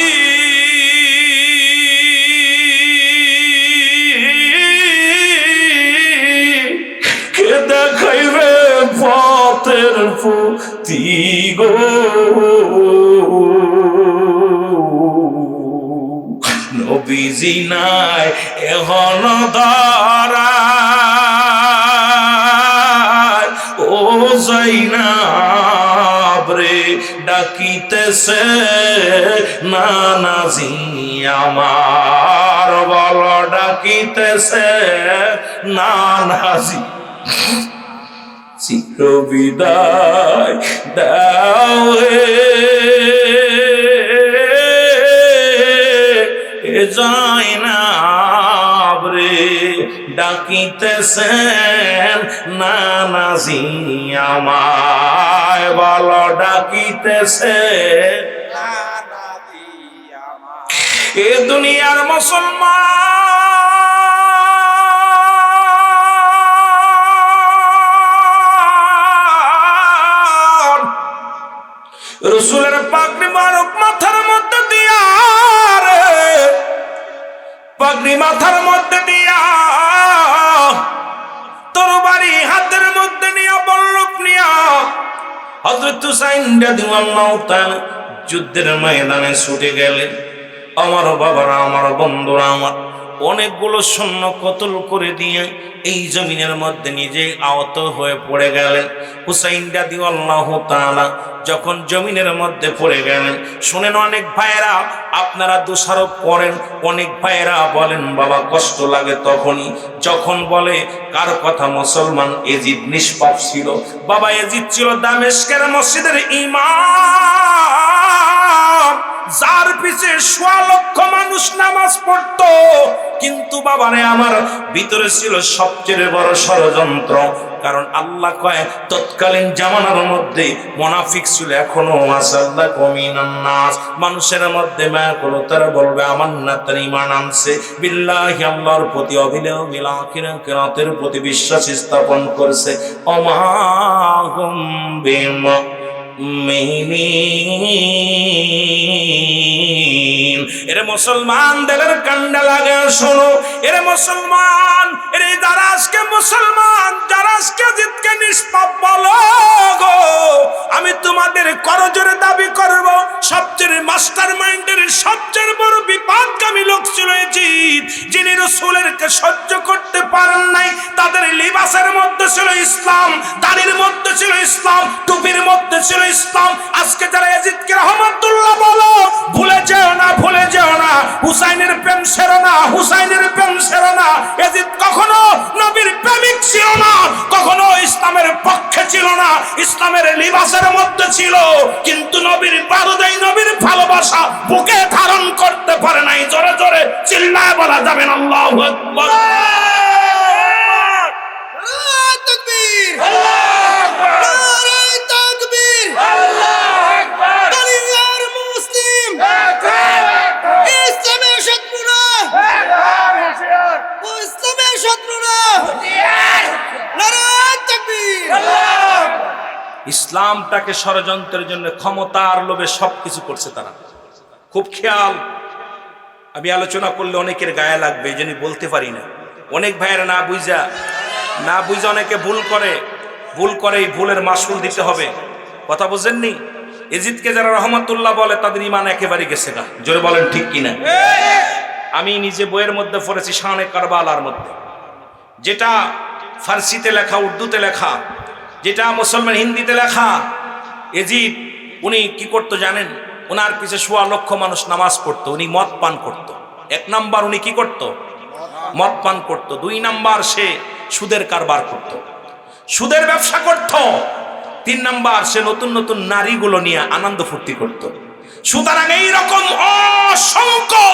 ফুতি গো নবীজি নাই এখন ধরা ও যাইনাব রে ডাকিতেছে নানাজি আমার বল ডাকিতেছে নানাজি চির বিদায় দাও যাইনাব রে ডাকিতেছেন নানাজি আমায় বল ডাকিতেছে এ দুনিয়ার মুসলমান রসুলের পাগড়ি মারুক মাথার মধ্যে দিয়া রে পাগড়ি মাথার মধ্যে দিয়া তরবারি হাতের মধ্যে নিয়া বল্লভ নিয়া হযরত হুসাইন রাদিয়াল্লাহু তাআলা যুদ্ধের ময়দানে ছুটে গেলেন। আমার বাবারা, আমার বন্ধুরা, আমার অনেকগুলো সৈন্য কতল করে দিয়ে এই জমিনের মধ্যে নিজে আহত হয়ে পড়ে গেলেন। হুসাইন রাদিয়াল্লাহু তাআলা যখন জমিনের মধ্যে পড়ে গেলেন, শুনেন অনেক ভাইয়েরা আপনারা দোষারোপ করেন, অনেক ভাইয়েরা বলেন বাবা কষ্ট লাগে তখনই যখন বলে কার কথা মুসলমান এজিদ নিষ্পাপ ছিল। বাবা এজিদ ছিল দামেস্কের মসজিদের ইমাম, যার পিছে 1.5 লক্ষ মানুষ নামাজ পড়তো, কিন্তু বাবারে আমার ভিতরে ছিল সবচেয়ে বড় ষড়যন্ত্র। কারণ আল্লাহ কয় তৎকালীন জামানার মধ্যে মুনাফিক ছিল, এখনো মাসাল্লাহ কমিনান নাস, মানুষের মধ্যে মায়া করো, তারা বলবে আমান্না, তার ঈমান আনছে বিল্লাহি, আল্লাহর প্রতি অবিলেও বিল আখিরাতের প্রতি বিশ্বাস স্থাপন করছে। অমাহুম বিমুমিনিন। এরে মুসলমান দেলের কান্ডা লাগে শোনো, এরে মুসলমান, এরে যারা আজকে মুসলমান, যারা আজকে জিতকে নিষ্পাপ বলো গো, আমি তোমাদের করজোরে দাবি করব সবচেয়ে মাস্টার মাইন্ডের সবচেয়ে বড় বিপদগামী লোক ছিল এজিদ, যিনি রাসূলকে সহ্য করতে পারেন নাই। তাদের লিবাসের মধ্যে ছিল ইসলাম, দাড়ির মধ্যে ছিল ইসলাম, টুপির মধ্যে ছিল ইসলাম। আজকে যারা এজিদকে রহমাতুল্লাহ বলো, ভুলে যেও না, ভুলে যেও না, হুসাইনের প্রেম সেরো না, হুসাইনের প্রেম সেরো না। এজিদ কখনো নবীর প্রেমিক ছিল না, কখনো ইসলামের পক্ষে ছিল না, ইসলামের লিবাসের মধ্যে ছিল, কিন্তু নবীর বারদাই, নবীর ভালোবাসা বুকে ধারণ করতে পারে নাই। জোরে জোরে চিল্লায় বলা যাবে না আল্লাহু আকবার। তাকবীর, নারে তাকবীর, আল্লাহু আকবার। দুনিয়ার মুসলিম ইসলামের শত্রুরা, ইসলামের শত্রুরা, নারে তাকবীর। ইসলামটাকে ষড়যন্ত্রের জন্য ক্ষমতার লোভে সবকিছু করছে তারা। খুব খেয়াল, আমি আলোচনা করলে অনেকের গায়ে লাগবে, এই জন্য বলতে পারি না। অনেক ভাইয়েরা না বুঝা অনেকে ভুল করে, এই ভুলের মাসুল দিতে হবে। কথা বুঝেননি? এজিদকে যারা রহমাতুল্লাহ বলে তাদের ঈমান একেবারে গেছে গা। জোরে বলেন ঠিক কিনা? আমি নিজে বইয়ের মধ্যে পড়েছি শানে কারবালার মধ্যে, যেটা ফার্সিতে লেখা, উর্দুতে লেখা, যেটা মুসলমান হিন্দিতে লেখা। এজিদ উনি কি করতো জানেন? ওনার পিছে 1.5 লক্ষ মানুষ নামাজ পড়তো, উনি মদ পান করত। 1 নাম্বার উনি কি করত? মদ পান করত। 2 নাম্বার সে সুদের কারবার করত, সুদের ব্যবসা করত। 3 নাম্বার সে নতুন নতুন নারীগুলো নিয়ে আনন্দ ফুর্তি করত। সুতরাং এইরকম অসংখ্য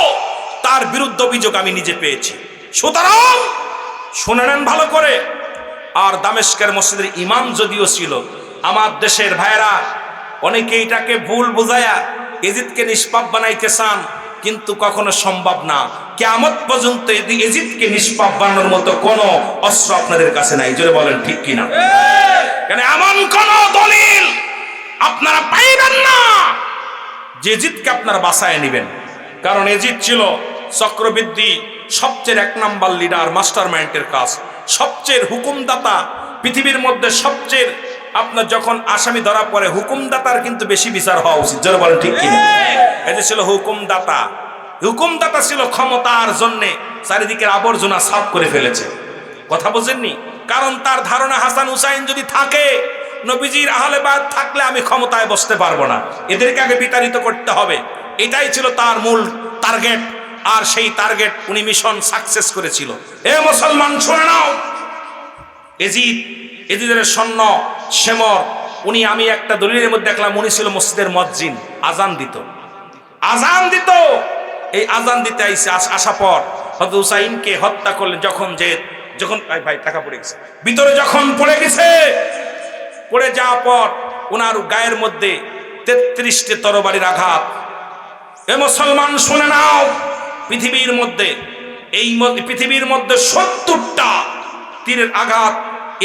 তার বিরুদ্ধে অভিযোগ আমি নিজে পেয়েছি। সুতরাং শুনে নেন ভালো করে। আর দামেস্কের মসজিদের ইমাম যদিও ছিল, আমার দেশের ভাইরা অনেকে এটাকে ভুল বুঝায়া এজিদকে নিষ্পাপ বানাইতে চান, কিন্তু কখনো সম্ভব না। কিয়ামত পর্যন্ত এজিদকে নিষ্পাপ বানানোর মতো কোনো অস্ত্র আপনাদের কাছে নাই। জোরে বলেন ঠিক কিনা? কেন এমন কোন দলিল আপনারা পাইবেন না যে এজিদকে আপনারা বাঁচায় নেবেন। কারণ এজিদ ছিল চক্রবৃদ্ধি, সবচেয়ে 1 নাম্বার লিডার, মাস্টার মাইন্ডের কাজ, সবচেয়ে হুকুমদাতা, পৃথিবীর মধ্যে সবচেয়ে আপনার যখন আসামি ধরা পড়ে হুকুমদাতার কিন্তু বেশি বিচার হওয়া উচিত, যারা বলেন ঠিক কিনা? এই যে ছিল হুকুমদাতা, হুকুমদাতা ছিল ক্ষমতার জন্যে চারিদিকের আবর্জনা সাফ করে ফেলেছে। কথা বোঝেননি? কারণ তার ধারণা হাসান হুসাইন যদি থাকে, নবীজির আহলে বায়াত থাকলে আমি ক্ষমতায় বসতে পারবো না, এদেরকে আগে বিতাড়িত করতে হবে। এটাই ছিল তার মূল টার্গেট, আর সেই টার্গেট উনি মিশন সাকসেস করেছিল। এ মুসলমান শুনে নাও, এজিদের সৈন্য শেমর, উনি, আমি একটা দলিলের মধ্যে দেখলাম উনি ছিল মসজিদের মুয়াজ্জিন, আজান দিত। এই আজান দিতে আসা পর হযরত হুসাইনকে হত্যা করলেন। যখন ভাই টাকা পড়ে গেছে ভিতরে, যখন পড়ে গেছে, পড়ে যাওয়ার পর ওনার গায়ের মধ্যে 33টি তরবারির আঘাত। এ মুসলমান শুনে নাও, পৃথিবীর মধ্যে 70টা তীরের আঘাত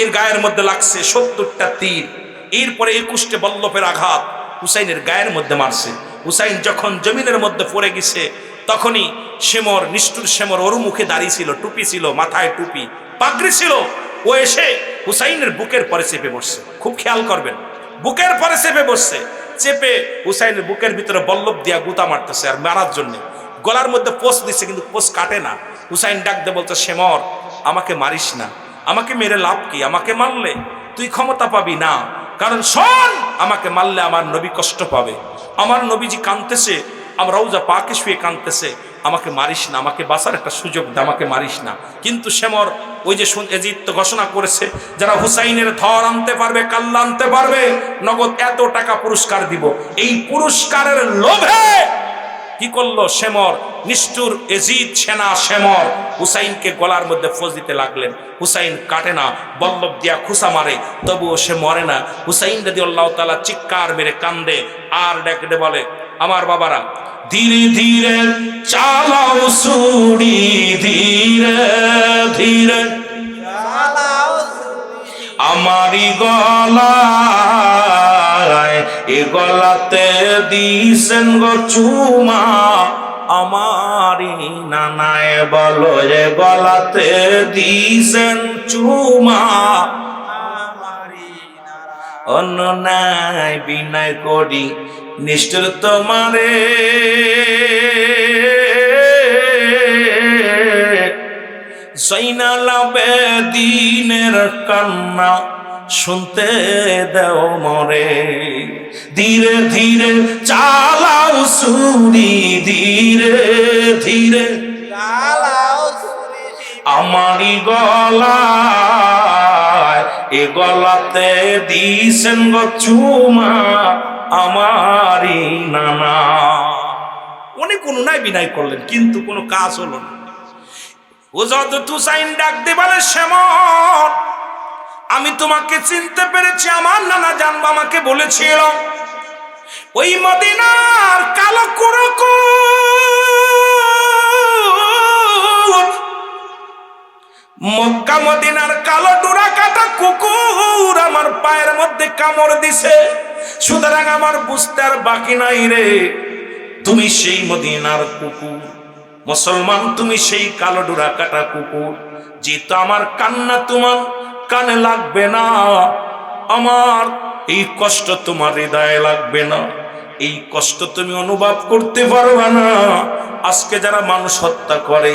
এর গায়ের মধ্যে লাগছে, 70টা তীর। এরপরে 21টে বল্লভের আঘাত হুসাইনের গায়ের মধ্যে মারছে। হুসাইন যখন জমিনের মধ্যে পড়ে গেছে, তখনই শেমর, নিষ্ঠুর শেমর, ওর মুখে দাড়ি ছিল, টুপি ছিল, মাথায় টুপি, পাগড়ি ছিল। ও এসে হুসাইনের বুকের পরে চেপে বসছে। খুব খেয়াল করবেন, বুকের পরে চেপে বসছে। চেপে হুসাইনের বুকের ভিতরে বল্লভ দিয়া গুতা মারতেছে আর মারার জন্য। গলার মধ্যে পোস্ট দিচ্ছে, কিন্তু পোস্ট কাটে না। হুসাইন ডাক দিয়ে বলছে, শেমর, আমাকে মারিস না, আমাকে মেরে লাভ কি? আমাকে মারলে তুই ক্ষমতা পাবি না। কারণ শোন, আমাকে মারলে আমার নবী কষ্ট পাবে, আমার নবীজি কাঁদতেছে, আমার রওজা পাকে শুয়ে কাঁদতেছে, আমাকে মারিস না, আমাকে বাঁচার একটা সুযোগ দে, আমাকে মারিস না। কিন্তু শেমর ওই যে এজিদ তো ঘোষণা করেছে, যারা হুসাইনের ধর আনতে পারবে, কাল্লা আনতে পারবে, নগদ এত টাকা পুরস্কার দিব। এই পুরস্কারের লোভে কি করলো শেমর, নিষ্ঠুর এজিদ সেনা শেমর হুসাইনকে গলার মধ্যে ফোঁস দিতে লাগলেন। হুসাইন কাটে না, বল্লভ দিয়া খুসা মারে, তবুও সে মরে না। হুসাইন রাদিয়াল্লাহু তাআলা চিৎকার মেরে কান্দে আর ডেকে বলে, আমার বাবারা, ধীরে ধীরে চালাও ছুরি, ধীরে ধীরে আমারি গলায়, এ গলাতে দিছেন গো চুমা, আমারি নানায় বলো, এ গলাতে দিছেন চুমা, অন্য নাই বিনয় করি নিষ্ঠুর তোমারে, জৈনাল আবেদিনের কান্না শুনতে দেও মরে, ধীরে ধীরে চালাও ছুরি, ধীরে ধীরে আমারি গলায়, এ গলাতে দিছেন গো চুমা, আমারি নানা। উনি কোনো নাই বিনয় করলেন, কিন্তু কোনো কাজ হলো না। ও যত হুসাইন ডাক দিয়ে বলে, শেমর, আমি তোমাকে চিনতে পেরেছি, আমার নানা জানবো আমাকে বলেছিল, ওই মদিনার কালো কুকুর, মক্কা মদিনার কালো ডোরা কাটা কুকুর আমার পায়ের মধ্যে কামড় দিছে, সুতরাং আমার বুঝতে আর বাকি নাই রে, তুমি সেই মদিনার কুকুর। মুসলমান, তুমি সেই কালো ডোরা কাটা কুকুর, যেহেতু আমার কান্না তোমার কানে লাগবে না, আমার এই কষ্ট তোমার হৃদয়ে লাগবে না, এই কষ্ট তুমি অনুভব করতে পারবে না। আজকে যারা মানুষ হত্যা করে,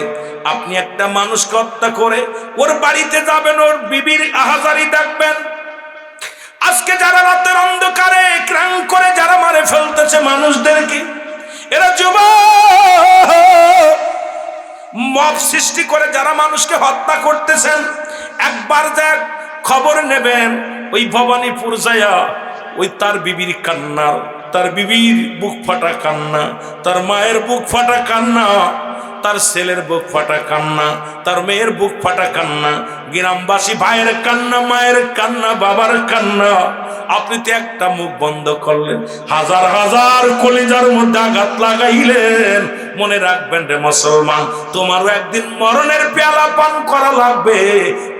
আপনি একটা মানুষকে হত্যা করে ওর বাড়িতে যাবেন, ওর বিবির আহাজারি দেখবেন। আজকে যারা রাতের অন্ধকারে ক্রাং করে যারা মারে ফেলতেছে মানুষদেরকে, এরা যুবক মব সৃষ্টি করে যারা মানুষকে হত্যা করতেছেন, একবার যাক খবর নেবেন, ওই ভবানীপুর যায়া ওই তার বিবির কান্না, তার বিবির বুক ফাটা কান্না, তার মায়ের বুক ফাটা কান্না, তার ছেলের বুক ফাটা কান্না, তার মেয়ের বুক ফাটা কান্না, গ্রামবাসী ভাইয়ের কান্না, মায়ের কান্না, বাবার কান্না। আপনি তো একটা মুখ বন্ধ করলেন, হাজার হাজার কলিজার মধ্যে আঘাত লাগাইলেন। মনে রাখবেন রে মুসলমান, তোমারও একদিন মরণের পেয়ালা পান করা লাগবে।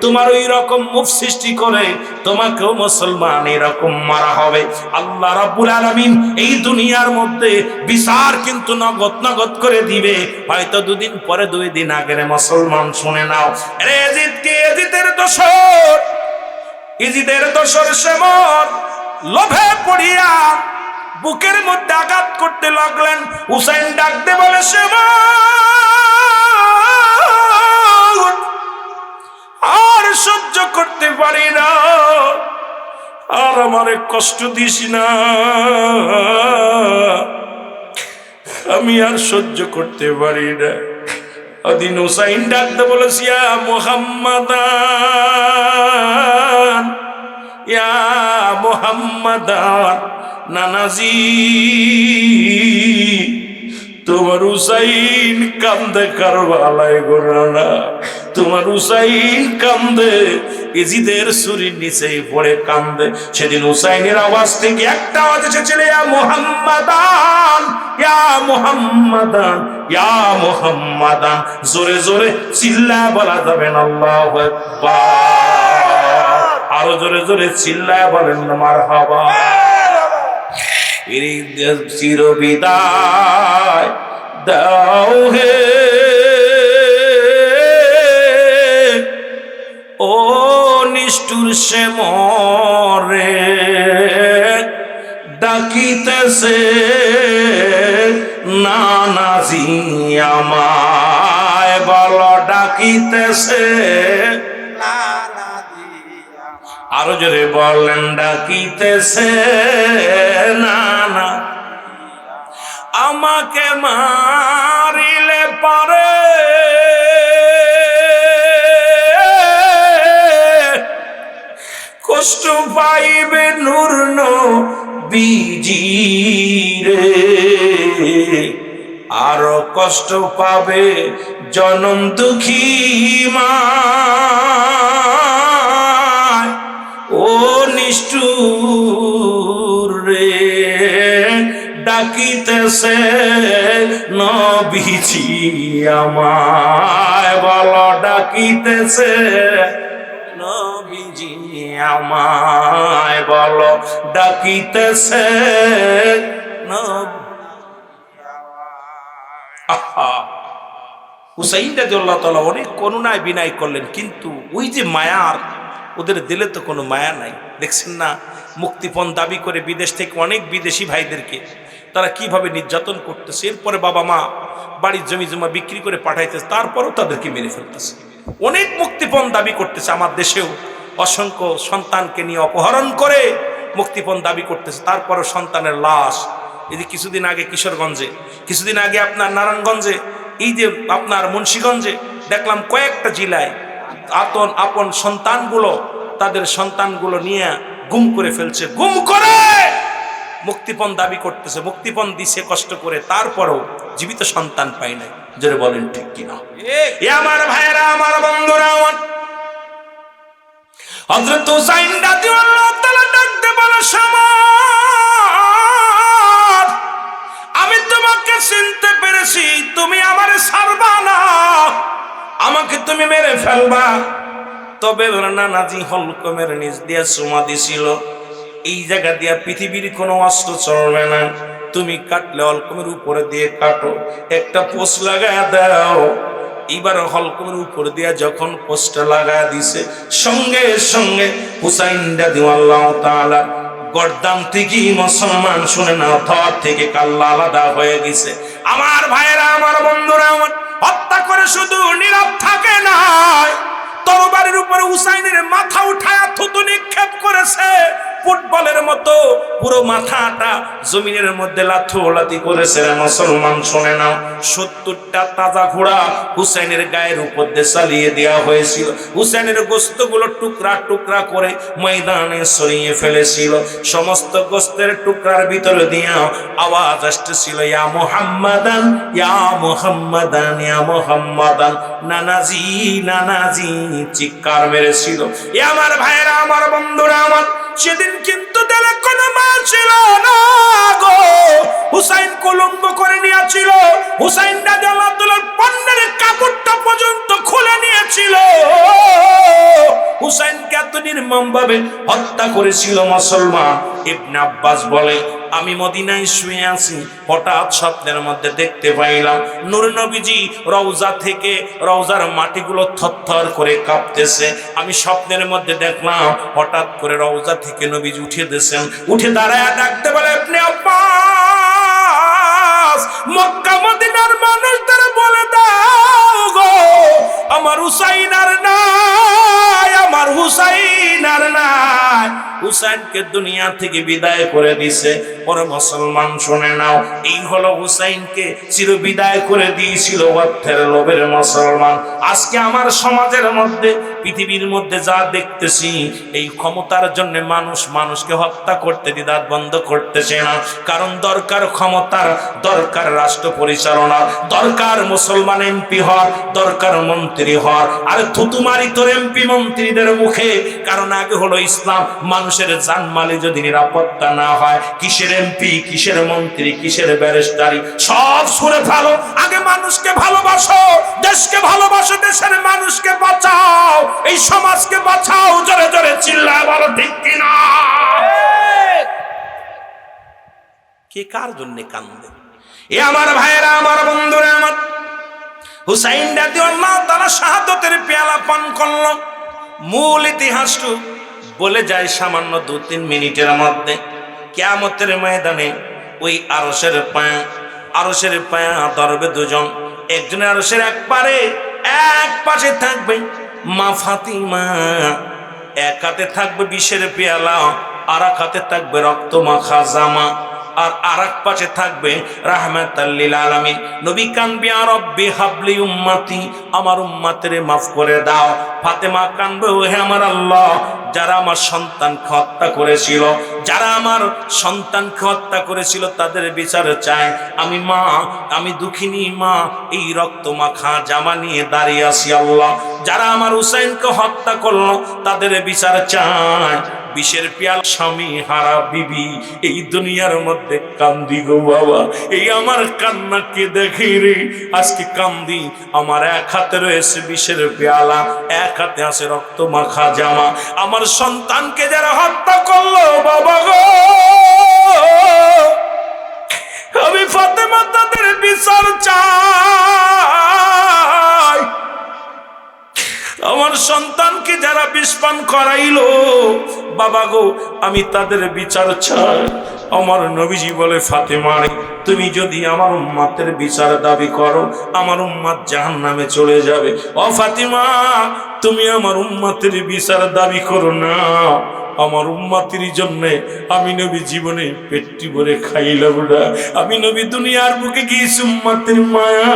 তোমার ওই রকম মুখ সৃষ্টি করে তোমাকেও মুসলমান এরকম মারা হবে। আল্লাহ রাব্বুল আলামিন এই দুনিয়ার মধ্যে বিচার কিন্তু নগদ নগদ করে দিবে, হয়তো দুদিন পরে, 2 দিন আগে। রে মুসলমান শুনে নাও, এজিদকে, এজিদের দোসর ইজিদের দোসর সেমর লোভে পড়িয়া বুকের মধ্যে আঘাত করতে লাগলেন। হুসাইন ডাকতে বলে, সেমর আর সহ্য করতে পারি না, আর আমারে কষ্ট দিস না, আমি আর সহ্য করতে পারি না। ওদিন হুসাইন ডাকতে বলেছি, ইয়া মুহাম্মাদান, ইয়া মুহাম্মাদান, নানাজি তোমার হুসাইন কান্দে কারবালায় গোরানা, তোমার হুসাইন কান্দে ইজিদের ছুরির নিচে পড়ে কান্দে। সেদিন হুসাইনের আওয়াজ থেকে একটা আওয়াজ এসেছিল, ইয়া মুহাম্মাদান, ইয়া মুহাম্মাদান, ইয়া মুহাম্মাদান। জোরে জোরে চিল্লায় বলা যাবে না আল্লাহু আকবার, আরো জোরে জোরে চিল্লায় বলেন না মারহাবা। চির বিদায় দাও হে ও নিষ্ঠুর সে মরে, ডাকিতেছে নানাজি আমায়, বল ডাকিতেছে, আরো জোরে বলেন, ডাকিতেছে নানা আমাকে মারিলে পারে কষ্ট পাইবে নূর নবীজি রে, আরো কষ্ট পাবে জনম দুঃখী মা, ও নিষ্ঠুর রে, ডাকিতেছে নবীজি আমায়, বলো ডাকিতেছে নবীজি আমায়, বলো ডাকিতেছে হুসাইন রাদিয়াল্লাহু তাআলা অনেক করুণায় বিনয় করলেন, কিন্তু ওই যে মায়ার, ওদের দিলে তো কোনো মায়া নাই। দেখছেন না, মুক্তিপণ দাবি করে বিদেশ থেকে অনেক বিদেশি ভাইদেরকে তারা কিভাবে নির্যাতন করতেছে। এরপরে বাবা মা বাড়ির জমি জমা বিক্রি করে পাঠাইতেছে, তারপরও তাদেরকে মেরে ফেলতেছে। অনেক মুক্তিপণ দাবি করতেছে, আমার দেশেও অসংখ্য সন্তানকে নিয়ে অপহরণ করে মুক্তিপণ দাবি করতেছে, তারপরও সন্তানের লাশ। এই যে কিছুদিন আগে কিশোরগঞ্জে, কিছুদিন আগে আপনার নারায়ণগঞ্জে, এই যে আপনার মুন্সিগঞ্জে দেখলাম কয়েকটা জেলায় আপন সন্তানগুলো, তাদের সন্তানগুলো নিয়ে গুম করে ফেলছে, গুম করে মুক্তিপণ দাবি করতেছে, মুক্তিপণ দিছে কষ্ট করে, তারপরও জীবিত সন্তান পাই নাই। জোরে বলেন ঠিক কিনা? এ আমার ভাইয়েরা, আমার বন্ধুরা, আমার হযরত হুসাইন রাদিয়াল্লাহু তাআলা ডাকতে বলে, শামার আমি তোমাকে চিনতে পেরেছি, তুমি আমারে ছাড়বা না, আমাকে তুমি মেরে ফেলবা। তবে নানাজি হলকমের নিচ দিয়া চুমা দিছিল, এই জায়গা দিয়া পৃথিবীর কোনো অস্ত্র চলবে না, তুমি কাটলে হলকমের উপরে দিয়ে কাটো, একটা পোস্ট লাগায় দাও। এইবার হলকমের উপর দিয়া যখন পোস্টটা লাগায় দিছে, সঙ্গে সঙ্গে হুসাইন রাদিয়াল্লাহু তাআলা গর্দান থেকে মুসলমান, শুনে না, থর থেকে কাল্লা আলাদা হয়ে গেছে। আমার ভাইয়েরা, আমার বন্ধুরা, আমার হত্যা করে শুধু নীরব থাকে না, তরবারির উপরে হুসাইনের মাথা উঠায়া থুতু নিক্ষেপ করেছে, ফুটবলের মতো পুরো মাথাটা জমিনের মধ্যে লাথি করেছে। মুসলমান শুনে নাও, 70টা তাজা ঘোড়া হুসাইনের গায়ের উপর দিয়ে চালিয়ে দেওয়া হয়েছিল। হুসাইনের গোশতগুলো টুকরা টুকরা করে ময়দানে ছড়িয়ে ফেলেছিল। সমস্ত গোশতের টুকরার ভিতরে দিয়া আওয়াজ আসতেছিল, ইয়া মুহাম্মাদান, ইয়া মুহাম্মাদান, ইয়া মুহাম্মাদান, নানাজি নানাজি চিৎকার মেরেছিল। এ আমার ভাইয়েরা, আমার বন্ধুরা, আমার সেদিন কিন্তু তারা কোনো মা ছিল না গো। হুসাইন কলঙ্ক করে নিয়েছিল, হুসাইন রাদিয়াল্লাহু তাআলার পণ্যের কাপড়টা পর্যন্ত খুলে নিয়েছিল। হুসাইনকে এত নির্মম ভাবে হত্যা করেছিল মুসলমান। ইবনে আব্বাস বলে, আমি মদিনায় শুয়ে আছি, হঠাৎ স্বপ্নের মধ্যে দেখতে পাইলাম নূর নবীজি রওজা থেকে রওজার মাটিগুলো থরথর করে কাঁপতেছে। আমি স্বপ্নের মধ্যে দেখলাম হঠাৎ করে রওজা থেকে নবীজি উঠে দিয়েছেন, উঠে দাঁড়ায় ডাকতে বলে, আপনি আব্বাস, মক্কা মদিনার মানুষদের বলে দাও গো আমার হুসাইন আর নাই, আমার হুসাইন আর নাই। হুসাইনকে দুনিয়া থেকে বিদায় করে দিছে। পরে মুসলমান শুনে নাও, এই হলো হুসাইনকে চির বিদায় করে দিয়েছিল অর্থের লোভের মুসলমান। আজকে আমার সমাজের মধ্যে পৃথিবীর মধ্যে যা দেখতেছি, এই ক্ষমতার জন্য মানুষ মানুষকে হত্যা করতে দ্বিধাদ্বন্দ্ব বন্ধ করতেছে না। কারণ দরকার ক্ষমতার, দরকার রাষ্ট্র পরিচালনা, দরকার মুসলমান এমপি হওয়ার, দরকার মন্ত্রী হওয়ার। আর থুতুমারি তোর এমপি মন্ত্রীদের মুখে, কারণ আগে হলো ইসলাম। মানুষের জানমালে যদি নিরাপত্তা না হয়, কিসের এমপি, কিসের মন্ত্রী, কিসের ব্যারিস্টারি, সব ছুঁড়ে ফেলো। আগে মানুষকে ভালোবাসো, দেশকে ভালোবাসো, দেশের মানুষকে বাঁচাও, এই সমাজকে বাঁচাও। জোরে জোরে চিল্লায় বলো ঠিক কিনা? কে কার জন্য কান্দে? এ আমার ভাইয়েরা, আমার বন্ধুরা, আমার হুসাইন রাদিয়াল্লাহু তাআলা শাহাদাতের পেয়ালা পান করল। মূল ইতিহাসটুকু বলে যায় সামান্য 2-3 মিনিটের মধ্যে। কিয়ামতের ময়দানে ওই আরশের পায়া ধরবে দুজন। একজনের আরশের এক পাশে থাকবে মা ফাতিমা, এক হাতে থাকবে বিষের পেয়ালা, আর এক হাতে থাকবে রক্ত মাখা জামা, আর আরেক পাশে থাকবে রাহমাতাল লিল আলামিন। নবী কানবে, ইয়া রব্বি হাবলি উম্মতি, আমার উম্মতের মাফ করে দাও। ফাতেমা কানবে, ও হে আমার আল্লাহ, যারা আমার সন্তানকে হত্যা করেছিল, যারা আমার সন্তানকে হত্যা করেছিল তাদের বিচার চায়। আমি দুঃখিনী মা, এই রক্ত মাখা জামা নিয়ে দাঁড়িয়ে আছি আল্লাহ। যারা আমার হুসাইনকে হত্যা করলো তাদের বিচার চায়। বিষের পিয়াল স্বামী হারা বিবি, এই দুনিয়ার মধ্যে কান্দি গো বাবা। এই আমার কান্নাকে দেখে রে আজকে কান্দি। আমার এক হাতে রয়েছে বিষের পেয়ালা, এক হাতে আছে রক্ত মাখা জামা। আমার সন্তানকে যারা হত্যা করলো বাবা গো, আমি ফাতেমা তাদের বিচার চাই। আমার সন্তানকে যারা বিষপান করাইলো বাবা গো, আমি তাদের বিচার চাই। আমার নবীজি বলে, ফাতেমা তুমি যদি আমার উম্মতের বিচার দাবি করো, আমার উম্মত জাহান্নামে চলে যাবে। ও ফাতেমা, তুমি আমার উম্মতের বিচার দাবি করো না। আমার উম্মতের জন্য আমি নবী জীবনে পেটটি ভরে খাইলাম না। আমি নবী দুনিয়ার বুকে গিয়েছি উম্মতের মায়া।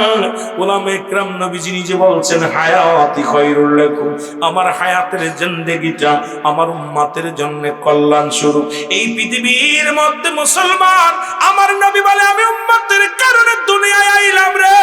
ওলামা ইকরাম নবীজি নিজে বলছেন, হায়াতি খায়রুল লাকুম, আমার হায়াতের জিন্দেগিটা আমার উম্মতের জন্য কল্যাণ স্বরূপ। এই পৃথিবীর মধ্যে মুসলমান, আমার নবী বলে, আমি উম্মতের কারণে দুনিয়ায় আইলাম রে।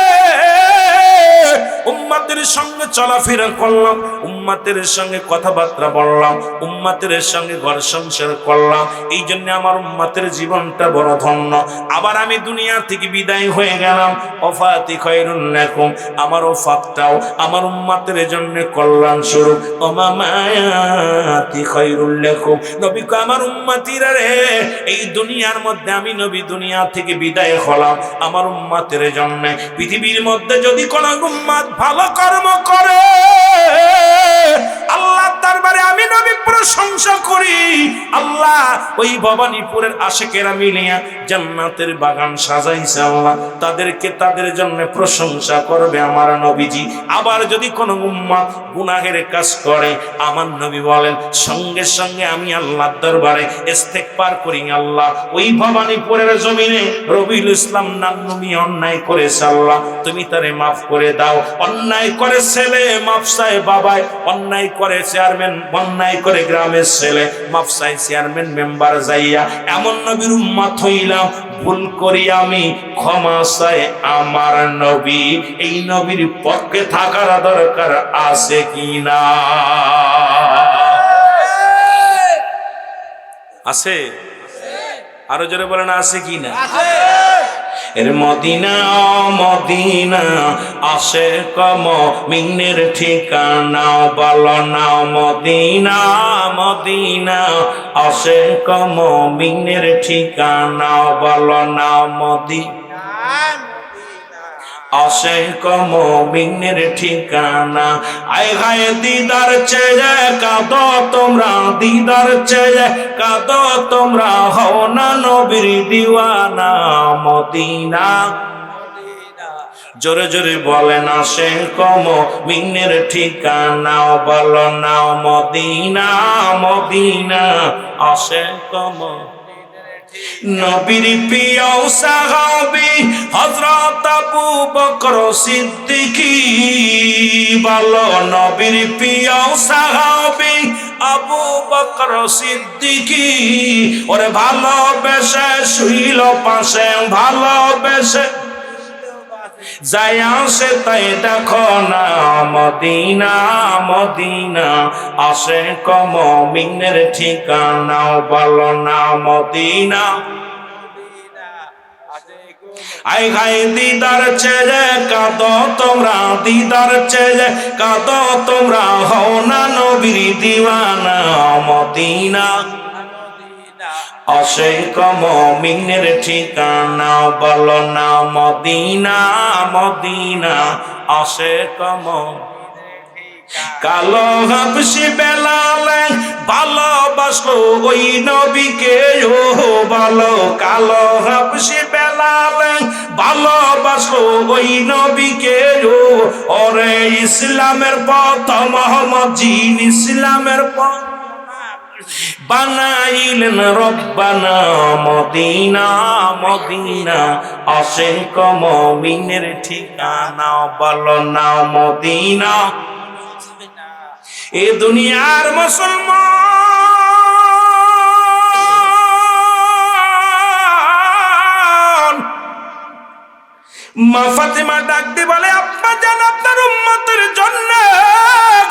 উম্মতের সঙ্গে চলাফেরা করলাম, উম্মতের সঙ্গে কথাবার্তা বললাম, উম্মতের সঙ্গে ঘর সংসার করলাম। এই জন্য আমার উম্মতের জীবনটা বড় ধন্য। আবার আমি দুনিয়া থেকে বিদায় হয়ে গেলাম। ওফাতি খায়রুল লাকুম, আমার ওফাতটাও আমার উম্মতের জন্য কল্যাণ স্বরূপ। ওমামায়াতি খায়রুল লাকুম, নবী কো আমার উম্মতিরা রে, এই দুনিয়ার মধ্যে আমি নবী দুনিয়া থেকে বিদায় হলাম আমার উম্মতের জন্য। পৃথিবীর মধ্যে যদি কোন উম্মত ভালো কর্ম করে, আল্লাহ দরবারে আমি নবী প্রশংসা করি। আল্লাহ ওই ভবানীপুরের আশিকেরা মিলিয়া জান্নাতের বাগান সাজাইছে। আল্লাহ তাদেরকে তাদের জন্য প্রশংসা করবে আমার নবীজি। আবার যদি কোন উম্মত গুনাহের কাজ করে, আমার নবী বলেন সঙ্গে সঙ্গে আমি আল্লাহর দরবারে ইস্তেগফার করি, আল্লাহ ওই ভবানীপুরের জমিনে রবিউল ইসলাম নান্নুমি অন্যায় করেছে, আল্লাহ তুমি তারে মাফ করে দাও। অন্যায় করে ছেলে মাফ চায় বাবায়, অন্যায় করে চেয়ারম্যান, অন্যায় করে গ্রামের ছেলে মাফ চায় চেয়ারম্যান মেম্বার যাইয়া। এমন নবীর উম্মত হইলাম, ভুল করি আমি ক্ষমা চাই আমার নবী। এই নবীর পক্ষে থাকার দরকার আছে কিনা? আছে? আরো জোরে বলেন, আছে কিনা? এর মদিনা মদিনা আশিক মুমিনের ঠিকানা বলো না মদিনা মদিনা আশিক মুমিনের ঠিকানা বলো না মদিনা আশিক মুমিনের ঠিকানা আয় হায় দিদার চেয়ে কাঁদো তোমরা দিদার চেয়ে কাঁদো তোমরা হও না নবীর দিওয়ানা মদিনা জোরে জোরে বলেন আশিক মুমিনের ঠিকানা বলো না মদিনা মদিনা আশিক নবীর প্রিয় সাহাবী হযরত আবু বকর সিদ্দিকী বলো নবীর প্রিয় সাহাবী আবু বকর সিদ্দিকী ওরে ভালোবেসে শুইল পাশে ভালোবেসে যাই আসে তাই দেখো না মদিনা মদিনা আশিক মুমিনের ঠিকানা বলো না মদিনা আই গাই দিদার চেয়ে কাঁদো তোমরা দিদার চেয়ে কাঁদো তোমরা হও না নবীর দিওয়ানা মদিনা আশিক মুমিনের ঠিকানা বলো না মদিনা মদিনা আশিক কালো হাবশি বেলাল ভালোবাসলো ওই নবীকে ও বলো কালো হাবশি বেলাল ভালোবাসলো ওই নবীকে ও ওরে ইসলামের পথ মোহাম্মদ জিন ইসলামের পথ বানাইলেন রব্বানা মদিনা মদিনা আশিক মুমিনের ঠিকানা বলো না মদিনা এ দুনিয়ার মুসলমান মা ফাতেমা ডাক দিয়ে বলে আব্বা জান আপনার উম্মতের জন্য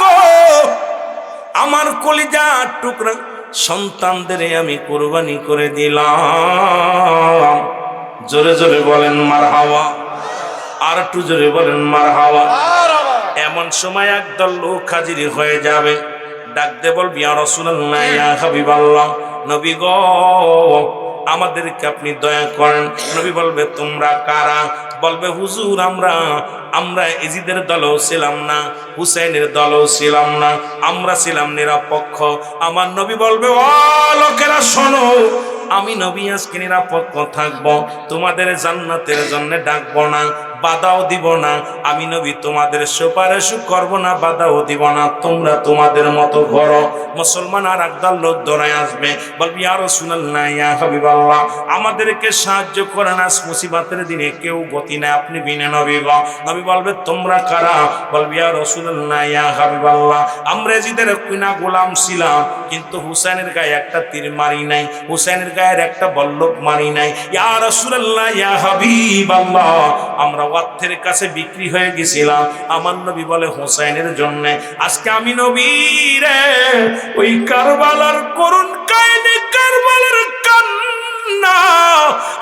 গো আমার কলিজার টুকরা সন্তানদের আমি কুরবানি করে দিলাম জোরে জোরে বলেন মারহাবা আর একটু জোরে বলেন মারহাবা এমন সময় একদল লোক হাজির হয়ে যাবে ডাক দিয়ে বলবি ইয়া রাসূলুল্লাহ ইয়া হাবিবাল্লাহ নবী গো আমাদেরকে আপনি দয়া করেন নবী বলবে তোমরা কারা বলবে হুজুর আমরা এজিদের দলও ছিলাম না হুসাইনের দলও ছিলাম না আমরা ছিলাম নিরপেক্ষ আমার নবী বলবে ও লোকেরা শোনো আমি নবী আজকে নিরপেক্ষ থাকবো তোমাদের জান্নাতের জন্য ডাকবো না বাধাও দিব না আমি নবী তোমাদের সুপারিশ করব না বাধাও দিব না তোমরা তোমাদের মতো করো মুসলমান আর একদল লোক দৌড়ায় আসবে বলবি ইয়া রাসূলুল্লাহ ইয়া হাবিবাল্লাহ আমাদেরকে সাহায্য করেন আজ মুসিবতের দিনে কেউ গতি নাই আপনি বিনা নবী গো নবী বলবে তোমরা কারা বলবি ইয়া রাসূলুল্লাহ ইয়া হাবিবাল্লাহ আমরা এজিদের কিনা গোলাম ছিলাম কিন্তু হুসাইনের গায়ে একটা তীর মারি নাই হুসাইনের গায়ের একটা বল্লভ মারি নাই ইয়া রাসূলুল্লাহ ইয়া হাবিবাল্লাহ আমরা অর্থের কাছে বিক্রি হয়ে গেছিলাম আমার নবী বলে হুসাইনের জন্য আজকে আমি নবী রে ওই কারবালার করুণ কাহিনী কারবালার কান্না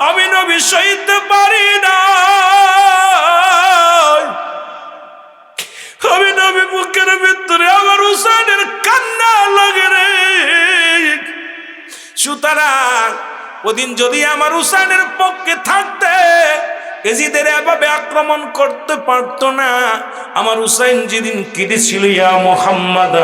আমি নবী সইতে পারি না আমি নবী বুকের ভিতরে আমার হুসাইনের কান্না লাগে রে সুতরাং ওদিন যদি আমার হুসাইনের পক্ষে থাকতে এজিদের এভাবে আক্রমণ করতে পারতো না আমার হুসাইন যেদিন কেটেছিল ইয়া মুহাম্মাদ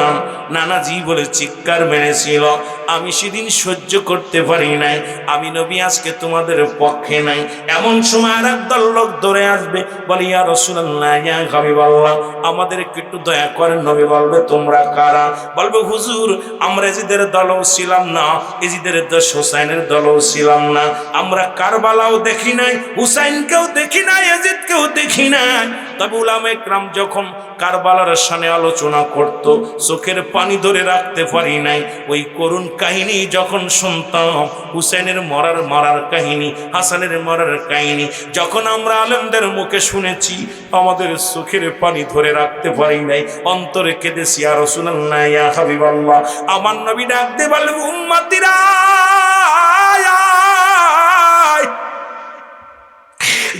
নানাজি বলে চিৎকার মেরেছিল আমি সেদিন সহ্য করতে পারি নাই আমি নবী আজকে তোমাদের পক্ষে নাই এমন সময় আর একদল লোক দৌড়ে আসবে বলে ইয়া রাসূলুল্লাহ ইয়া হাবিবাল্লাহ আমাদেরকে একটু দয়া করেন নবী বলবে তোমরা কারা বলবে হুজুর আমরা এজিদের দলও ছিলাম না এজিদের দল হুসাইনের দলও ছিলাম না আমরা কারবালাও দেখি নাই হুসাইনকেও দেখি নাই এজিদকেও দেখি নাই তবে উলামায়ে কেরাম যখন কারবালার শানে আলোচনা করত চোখের পানি ধরে রাখতে পারি নাই ওই করুণ কাহিনী যখন শুনতাম হুসাইনের মরার কাহিনী হাসানের মরার কাহিনী যখন আমরা আলেমদের মুখে শুনেছি আমাদের চোখের পানি ধরে রাখতে পারি নাই অন্তরে কেঁদেছি ইয়া রাসূলুল্লাহ ইয়া হাবিবাল্লাহ আমার নবী ডাক দিয়ে বললেন উম্মতিরা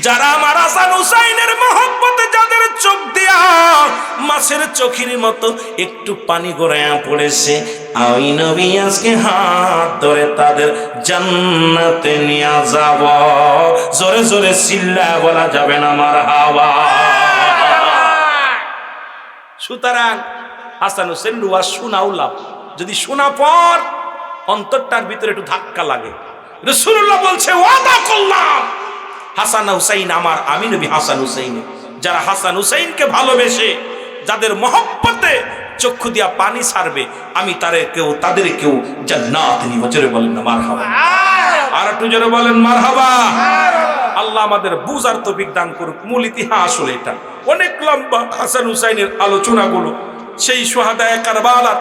যারা আমার হাসান হুসাইনের মহব্বতে যাদের চোখ দিয়া মাছের চোখের মতো একটু পানি গড়াইয়া পড়েছে, আমি নবী আজকে হাত ধরে তাদের জান্নাতে নিয়ে যাব। জোরে জোরে চিল্লায় বলা যাবে না মারহাবা। সুতরাং হাসান হুসেন ওয়াজ শোনাও লাভ, যদি শোনা পর অন্তরটার ভিতরে একটু ধাক্কা লাগে। রাসূলুল্লাহ বলছে ওয়াদা করলাম হাসান হুসাইন আমার, আমি নবী হাসান হুসাইন। যারা হাসান হুসাইনকে ভালোবেসে যাদের মহব্বতে চক্ষু দিয়া পানি ছাড়বে, আমি তাদের কেউ জান্নাত নিব। জোরে বলেন না মারহাবা। আর একটু জোরে বলেন মারহাবা। আল্লাহ আমাদের বুঝার তৌফিক দান করুক। মূল ইতিহাস হলো এটা, অনেক লম্বা হাসান হুসাইনের আলোচনাগুলো, সেই শুহাদায়ে কারবালার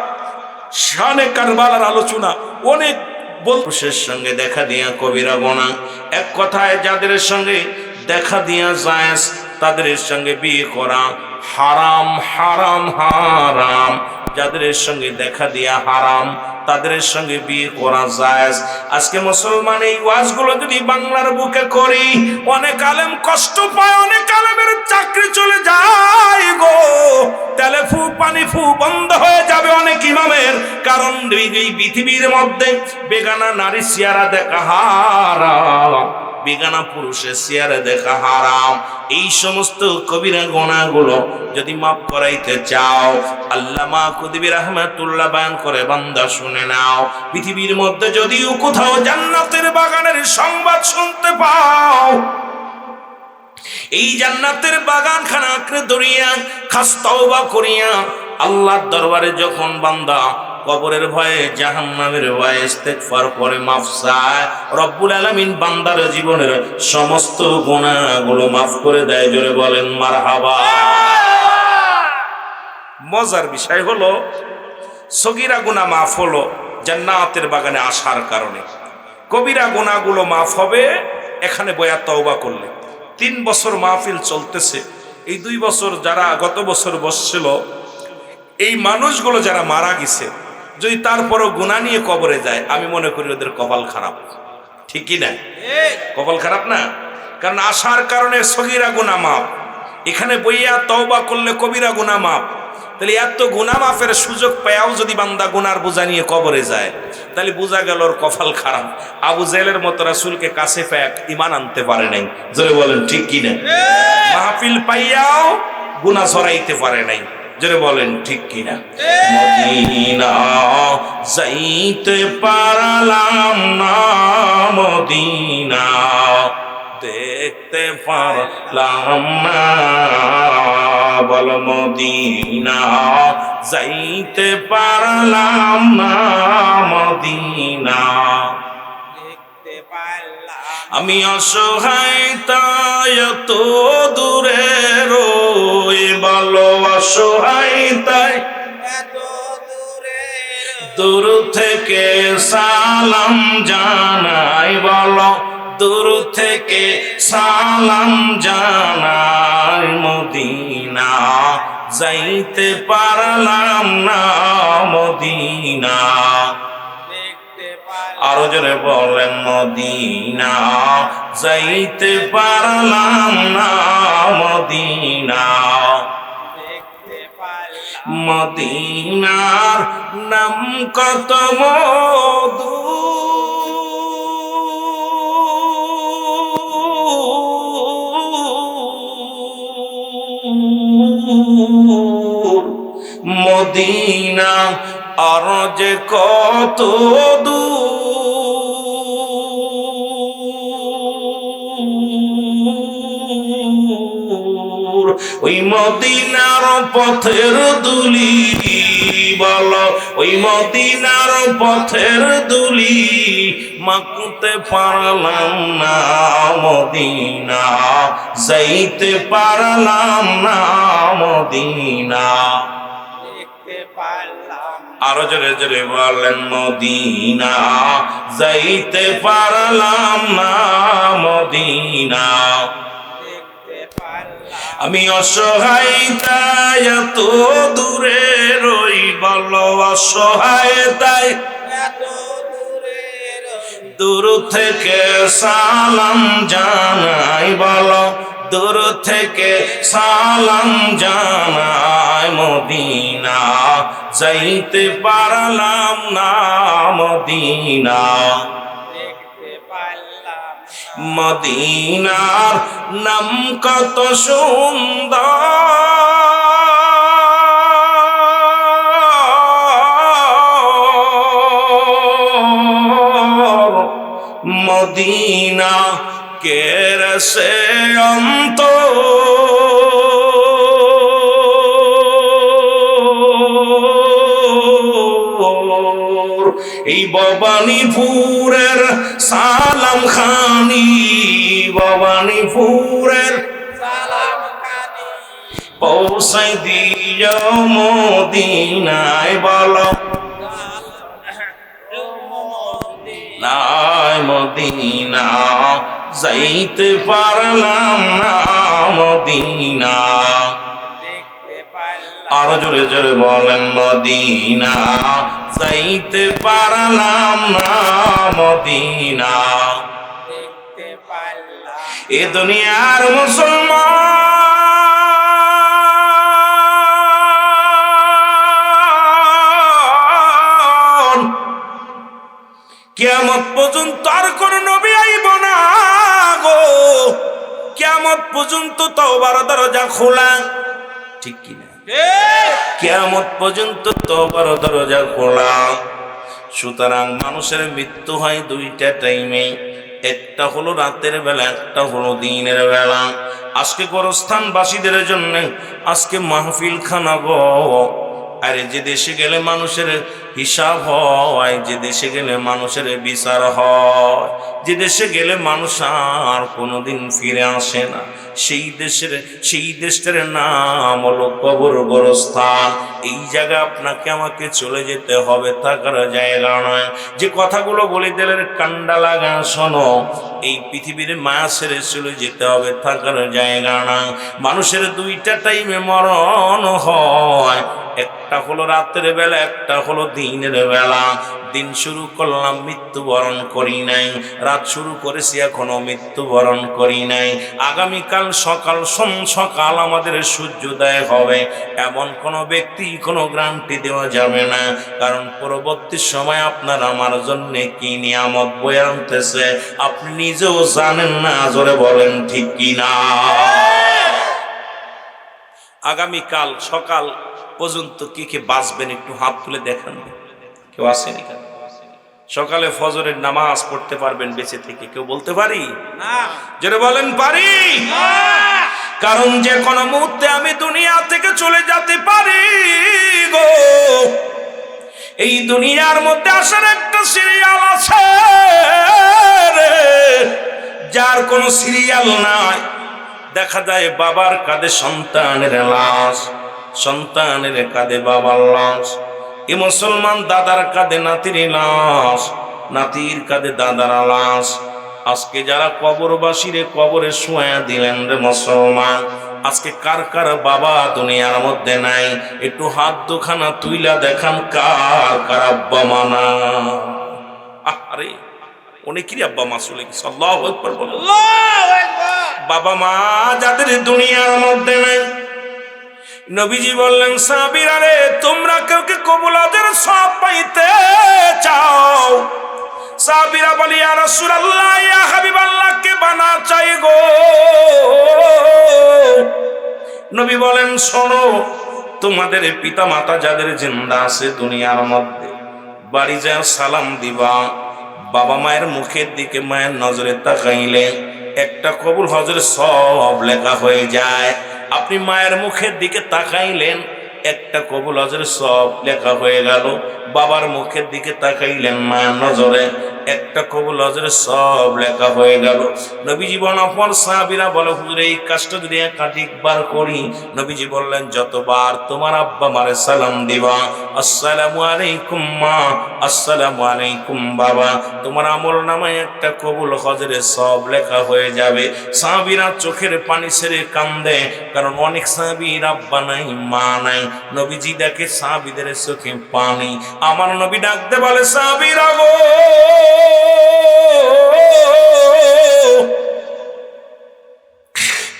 শানে কারবালার আলোচনা অনেক। পুরুষের সঙ্গে দেখা দিয়া কবিরা গুনাহ, এক কথায় যাদের সঙ্গে দেখা দিয়া জায়েজ তাদের সঙ্গে বিয়ে করা হারাম, হারাম, হারাম। যাদের সঙ্গে দেখা দিয়া হারাম তাদের সঙ্গে বিয়ে করা জায়েজ। আজকে মুসলমান এই ওয়াজগুলো যদি বাংলার বুকে করি, অনেক আলেম কষ্ট পায়, অনেক আলেমের চাকরি চলে যায় গো, তেলে ফু পানি ফু বন্ধ হয়ে যাবে অনেক ইমামের। কারণ এই পৃথিবীর মধ্যে বেগানা নারী চেহারা দেখা হারাম, বেগানা পুরুষের চেহারা দেখা হারাম। এই সমস্ত কবিরা গুনাহগুলো যদি মাফ করাইতে চাও, আল্লামা কুতুবী রাহমাতুল্লাহ বয়ান করে, বান্দা শুনে নাও, পৃথিবীর মধ্যে যদিও কোথাও জান্নাতের বাগানের সংবাদ শুনতে পাও, এই জান্নাতের বাগানখানা আঁকড়ে ধরিয়া খাস তওবা করিয়া আল্লাহর দরবারে যখন বান্দা কবরের ভয়ে জাহান্নামের ভয়ে ইস্তেগফার করে মাফ চায়, রব্বুল আলামিন বান্দার জীবনের সমস্ত গুনাহগুলো মাফ করে দেয়। জোরে বলেন মারহাবা। মজার বিষয় হলো সগীরা গুনাহ মাফ হলো জান্নাতের বাগানে আসার কারণে, কবিরা গুনাহগুলো মাফ হবে এখানে বয়া তওবা করলে। 3 বছর মাহফিল চলতেছে, এই 2 বছর যারা গত বছর বসছিল, এই মানুষগুলো যারা মারা গেছে যদি তারপরও গুনাহ নিয়ে কবরে যায়, আমি মনে করি ওদের কপাল খারাপ। ঠিকই না? কপাল খারাপ না? কারণ আসার কারণে সগীরা গুনাহ মাফ, এখানে বইয়া তওবা করলে কবিরা গুনাহ মাফ। তাহলে এত গুনাহ মাফের সুযোগ পেয়েও যদি বান্দা গুনার বোঝা নিয়ে কবরে যায়, তাহলে বোঝা গেল ওর কপাল খারাপ। আবু জেহেলের মতো রাসূলকে কাছে পেয়ে ঈমান আনতে পারে নাই। জোরে বলেন ঠিক কি না? মাহফিল পাইয়াও গুনাহ ছড়াইতে পারে নাই। জোরে বলেন ঠিক কি না? মদিনা যাইতে পারলাম না, মদিনা দেখতে পারলাম না, বল মদিনা যাইতে পারলাম না, মদিনা দেখতে পারলাম। আমি অসহায় তাই এত দূরে রই, বলো অসহায় তাই এত দূরে, দূর থেকে সালাম জানাই, বলো দূর থেকে সালাম জানাই, মদিনা যাইতে পারলাম না, মদিনা দেখতে পারলাম। আরো জোরে বলেন মদিনা যাইতে পারলাম না, মদিনা দেখতে পারলাম। মদিনার নাম কত মধু, মদিনা আর যে কত দূর, ওই মদিনার পথের দুলি, বলো ওই মদিনার পথের দুলি মাখতে পারলাম না, মদিনা যাইতে পারলাম না, মদিনা দেখতে পারলাম। আরো জোরে জোরে বলেন মদিনা যাইতে পারলাম না, মদিনা দেখতে পারলাম। আমি অসহায় তাই এত দূরে রই, বলো অসহায় তাই এত দূরে রই, দূর থেকে সালাম জানাই, বলো দূর থেকে সালাম জানাই, মদিনা যাইতে পারলাম না, মদিনা মদিনার নাম কত সুন্দর, মদিনা কেরসে অন্ত, এই ভবানীপুরের সালাম খানি, ভবানীপুরের সালাম খানি পৌঁছাই দিও মদিনায়, বলো নাই মদিনা যাইতে পারলাম না, মদিনা আরো জোরে জোরে বলেন, মদিনা যাইতে পারলাম না, মদিনা এ দুনিয়ার মুসলমান কিয়ামত পর্যন্ত আর কোন নবী আইব না গো, কিয়ামত পর্যন্ত তওবার দরজা খোলা, ঠিক কিনা? কিয়ামত পর্যন্ত তওবার দরজা খোলা। সুতরাং মানুষের মৃত্যু হয় দুইটা টাইমে, একটা হলো রাতের বেলা, একটা হলো দিনের বেলা। আজকে গোরস্থানবাসীদের জন্য আজকে মাহফিল খানা গো। আরে যে দেশে গেলে মানুষের হিসাব হয়, যে দেশে গেলে মানুষের বিচার হয়, যে দেশে গেলে মানুষ আর কোনোদিন ফিরে আসে না, সেই দেশের নাম হলো কবর গোরস্থান। এই জায়গা আপনাকে আমাকে চলে যেতে হবে, থাকার জায়গা নয়। যে কথাগুলো বলে দিলেন কান্ডা লাগা শোনো, এই পৃথিবীর মায়া ছেড়ে চলে যেতে হবে, থাকার জায়গা না। মানুষের দুইটা টাইমে মরণ হয়, একটা হলো রাতের বেলা, একটা হলো দিনের বেলা। দিন শুরু করলাম, মৃত্যুবরণ করি নাই, রাত শুরু করেছি এখনো মৃত্যুবরণ করি নাই। আগামীকাল সকাল সকাল আমাদের সূর্যোদয় হবে, এমন কোনো ব্যক্তি কোনো গ্যারান্টি দেওয়া যাবে না। কারণ পরবর্তী সময় আপনার আমার জন্য কি নিয়ামত বয়ে আনতেছে আপনি নিজেও জানেন না, জোরে বলেন ঠিক কিনা? আগামীকাল সকাল পর্যন্ত কে কে বাঁচবেন একটু হাত তুলে দেখান। কেউ আসেনি? সকালে ফজরের নামাজ পড়তে পারবেন বেঁচে থেকে? কেউ বলতে পারি না, জোরে বলেন পারি। কারণ যে কোনো মুহূর্তে আমি দুনিয়া থেকে চলে যেতে পারি গো। এই দুনিয়ার মধ্যে আসার একটা সিরিয়াল আছে রে, যার কোনো সিরিয়াল নাই। দেখা যায় বাবার কাঁধে সন্তানের লাশ, সন্তানের কাঁধে বাবার লাশ। এ মুসলমান দাদার কাঁধে নাতির লাশ, নাতির কাঁধে দাদার লাশ। আজকে যারা কবরবাসীরে কবরে শোয়া দিলেন রে মুসলমান, আজকে কার কার বাবা দুনিয়ার মধ্যে নাই? একটু হাত দুখানা তুইলা দেখান কার কার আব্বা মানা। আরে অনেকেরই আব্বা মা চলে গেছে। আল্লাহু আকবার বলো। বাবা মা যাদের দুনিয়ার মধ্যে নাই, নবীজি বললেন সাহাবীরা রে, তোমরা কেউ কে কবুল আজের সব পাইতে চাও? সাহাবীরা বলে ইয়া রাসূলুল্লাহ, ইয়া হাবিবাল্লাহ, কে বানা চাই গো? নবী বলেন শোনো, তোমাদের পিতা মাতা যাদের জিন্দা আছে দুনিয়ার মধ্যে, বাড়ি যা সালাম দিবা। বাবা মায়ের মুখের দিকে মায়ের নজরে তাকাইলে একটা কবুল হজের সব লেখা হয়ে যায়। আপনি মায়ের মুখের দিকে তাকাইলেন, একটা কবুল হজের সব লেখা হয়ে গেল। বাবার মুখের দিকে তাকাইলেন মায়ের নজরে, একটা কবুল হজের সব লেখা হয়ে গেল। নবীজি বলেন অপর সাহাবীরা বলে হুজুর এই কাজটা যদি একাধিকবার করি, নবীজি বললেন যতবার তোমার আব্বা মারে সালাম দিবা, আসসালামু আলাইকুম মা, আসসালামু আলাইকুম বাবা, তোমার আমল নামায় একটা কবুল হজের সব লেখা হয়ে যাবে। সাহাবীরা চোখের পানি ছেড়ে কান্দে, কারণ অনেক সাহাবীর আব্বা নাই মা নাই। নবীজি দেখে সাহাবীদের চোখে পানি। আমার নবী ডাকতে বলে সাহাবীরা গো,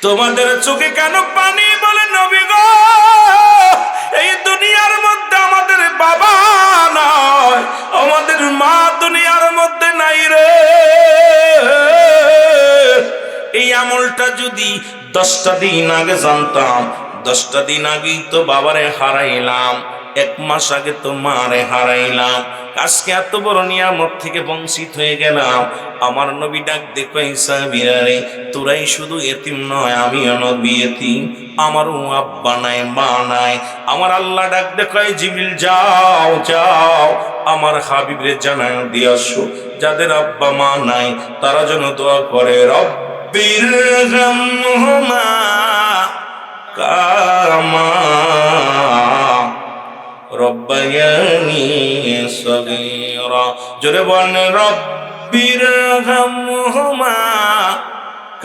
তোমাদের চোখে কেন পানি বলে নবী গো? এই দুনিয়ার মধ্যে আমাদের বাবা নয়, আমাদের মা দুনিয়ার মধ্যে নাই রে। এই আমলটা যদি 10টা দিন আগে জানতাম, 10টা দিন আগেই তো বাবারে হারাইলাম, 1 মাস আগে তো মারে হারাইলাম, আজকে এত বড় নিয়ামত থেকে বঞ্চিত হয়ে গেলাম। আমার নবী ডাক দেখো সাহাবীরা, তোরাই শুধু এতিম নয়, আমিও নবী এতিম, আমারও আব্বা নাই মা নাই। আমার আল্লাহ ডাক দেখো জিবরিল যাও যাও আমার হাবিবরে জানায় দিয়ে আসো, যাদের আব্বা মা নাই তারা যেন দোয়া করে, রব্বিরহামহুমা কামা রব্বায়ানি সগীরা। জোরে বলেন রব্বিরহামহুমা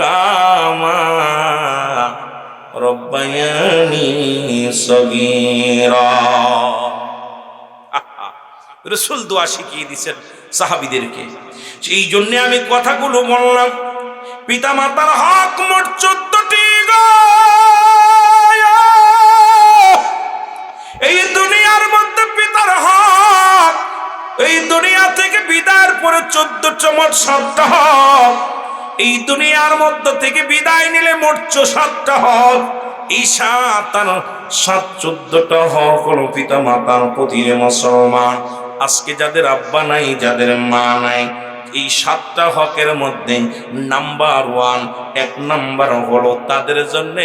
কামা রব্বায়ানি সগীরা। রাসূল দোয়া শিখিয়ে দিয়েছেন সাহাবীদেরকে। এই জন্য আমি কথাগুলো বললাম। পিতা মাতার হক মোট 14টি গো। এই দুনিয়ার মধ্যে পিতার হক, এই দুনিয়া থেকে বিদায়ের পরে 14টা মোট 7টা হক। এই দুনিয়ার মধ্য থেকে বিদায় নিলে মোট 7টা হক। এই 14টা হক হলো পিতা মাতার প্রতি মুসলমান। আজকে যাদের আব্বা নাই, যাদের মা নাই, এই 7টা হকের মধ্যে নাম্বার 1, 1 নাম্বার হলো তাদের জন্য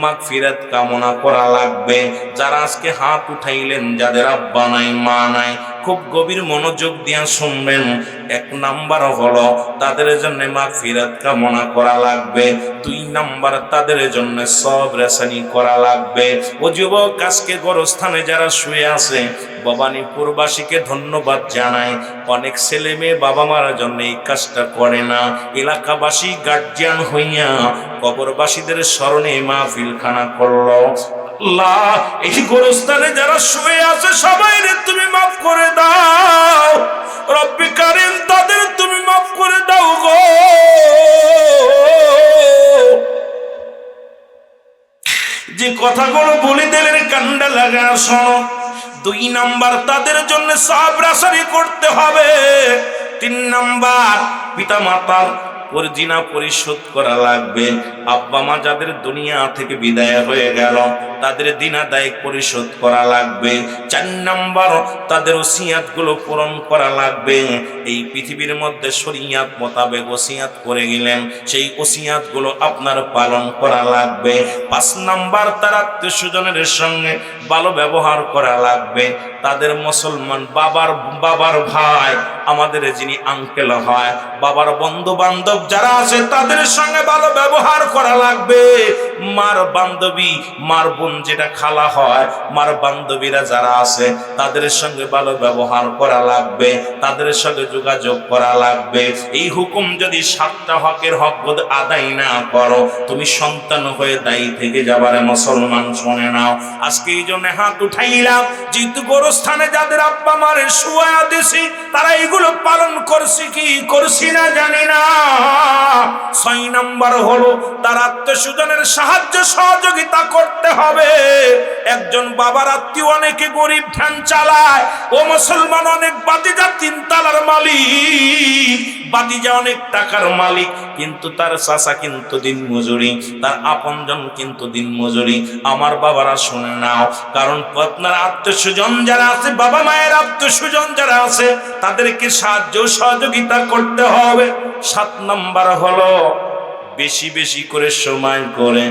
মাগফিরাত কামনা করা লাগবে। যারা আজকে হাত উঠাইলেন, যাদের আব্বা নাই মা নাই, খুব গভীর মনোযোগ দিয়ে শুনবেন। 1 নাম্বার হলো তাদের জন্য মাগফিরাত কামনা করা লাগবে। 2 নাম্বার তাদের জন্য সবর রেসানি করা লাগবে। ও যুবক, আজকে গোরস্থানে যারা শুয়ে আছে, ভবানীপুরবাসীকে ধন্যবাদ জানাই। অনেক ছেলে মেয়ে বাবা মারা জন্য এই কাজটা করে না। এলাকাবাসী গার্জিয়ান হইয়া কবরবাসীদের স্মরণে মাহফিল খানা করলো। আল্লাহ, এই গোরস্থানে যারা শুয়ে আছে সবাই তুমি মাফ করে দাও। রব্বি কারীম, তাদের তুমি মাফ করে দাও গো। যে কথাগুলো বলে দিলেন কান্ডা লাগা শোনো। 2 নাম্বার তাদের জন্য সবর আসারি করতে হবে। 3 নাম্বার পিতা মাতার পরিজিনা পরিশোধ করা লাগবে। আব্বা মা যাদের দুনিয়া থেকে বিদায় হয়ে গেল, তাদের দিনা দায় পরিশোধ করা লাগবে। 4 নাম্বার তাদের ওসিয়াত গুলো পূরণ করা লাগবে। এই পৃথিবীর মধ্যে শরীয়ত মোতাবেক ওসিয়াত করে গেলেন, সেই ওসিয়াত গুলো আপনার পালন করা লাগবে। 5 নাম্বার তার আত্মীয় স্বজনের সঙ্গে ভালো ব্যবহার করা লাগবে। তাদের মুসলমান বাবার ভাই, আমাদের যিনি আঙ্কেল হয়, বাবার বন্ধু বান্ধব যারা আছে তাদের সঙ্গে ভালো ব্যবহার করা লাগবে। মার বান্ধবী, মার বোন যেটা খালা হয়, মার বান্ধবীরা যারা আছে তাদের সঙ্গে ভালো ব্যবহার করা লাগবে, তাদের সঙ্গে যোগাযোগ করা লাগবে। এই হুকুম যদি 7টা হকের হক আদায় না করো, তুমি সন্তান হয়ে দায়ী থেকে যাবারে মুসলমান। শুনে নাও, আজকে এই জন্য হাত উঠাইলাম, যেহেতু গোরস্থানে যাদের আব্বা মারে শুয়া দিছি, তারা এগুলো পালন করছি কি করছি না জানি না। 6 নাম্বার হলো তার আত্মীয় স্বজনের সাহায্য সহযোগিতা করতে হবে। একজন বাবার আত্মীয় অনেকে গরিব ঠ্যাং চালায়, ও মুসলমান, অনেক বাতিজা 3 তালার মালিক, বাতিজা অনেক টাকার মালিক, কিন্তু তার চাচা কিন্তু দিন মজুরি, তার আপনজন কিন্তু দিন মজুরি। আমার বাবারা শুনে নাও, কারণ আপনার আত্মীয় স্বজন যারা আছে, বাবা মায়ের আত্মীয় স্বজন যারা আছে, তাদেরকে সাহায্য সহযোগিতা করতে হবে। 7 নাম্বার হলো বেশি বেশি করে সময় করে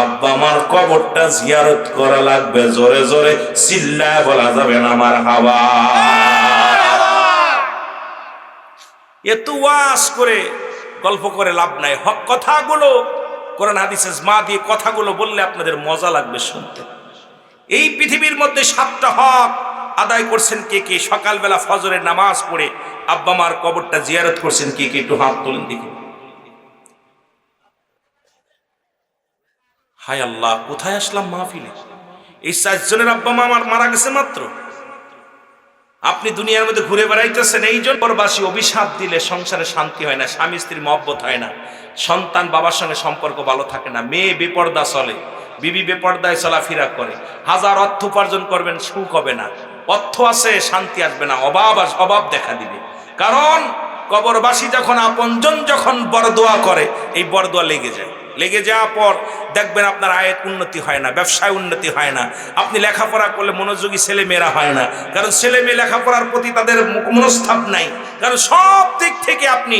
আব্বা মার কবরটা জিয়ারত করা লাগবে। জোরে জোরে চিল্লায় বলা যাবে না মারহাবা। এত ওয়াজ করে গল্প করে লাভ নাই। হক কথাগুলো কোরআন হাদিসে মা দিয়ে কথাগুলো বললে আপনাদের মজা লাগবে শুনতে। এই পৃথিবীর মধ্যে 7টা হক আদায় করছেন কে কে? সকালবেলা ফজরের নামাজ পড়ে আব্বা মার কবরটা জিয়ারত করছেন কে কে? একটু হাত তোলেন দেখি। হায় আল্লাহ, কোথায় আসলাম মাহফিলে? এই 4 জনের আব্বা মা আমার মারা গেছে মাত্র। আপনি দুনিয়ার মধ্যে ঘুরে বেড়াইতেছেন, এই জন্য পরবাসী অভিশাপ দিলে সংসারে শান্তি হয় না, স্বামী স্ত্রীর মহব্বত হয় না, সন্তান বাবার সঙ্গে সম্পর্ক ভালো থাকে না, মেয়ে বেপর্দা চলে, বিবি বেপর্দায় চলাফেরা করে, হাজার অর্থ উপার্জন করবেন সুখ হবে না, অর্থ আছে শান্তি আসবে না, অভাব দেখা দিবে। কারণ কবরবাসী যখন আপনজন যখন বরদোয়া করে, এই বরদোয়া লেগে যাওয়ার পর দেখবেন আপনার আয়ের উন্নতি হয় না, ব্যবসায় উন্নতি হয় না, আপনি লেখাপড়া করলে মনোযোগী ছেলে মেয়েরা হয় না, কারণ ছেলে মেয়ে লেখাপড়ার প্রতি তাদের মনস্থাপ নাই, কারণ সব দিক থেকে আপনি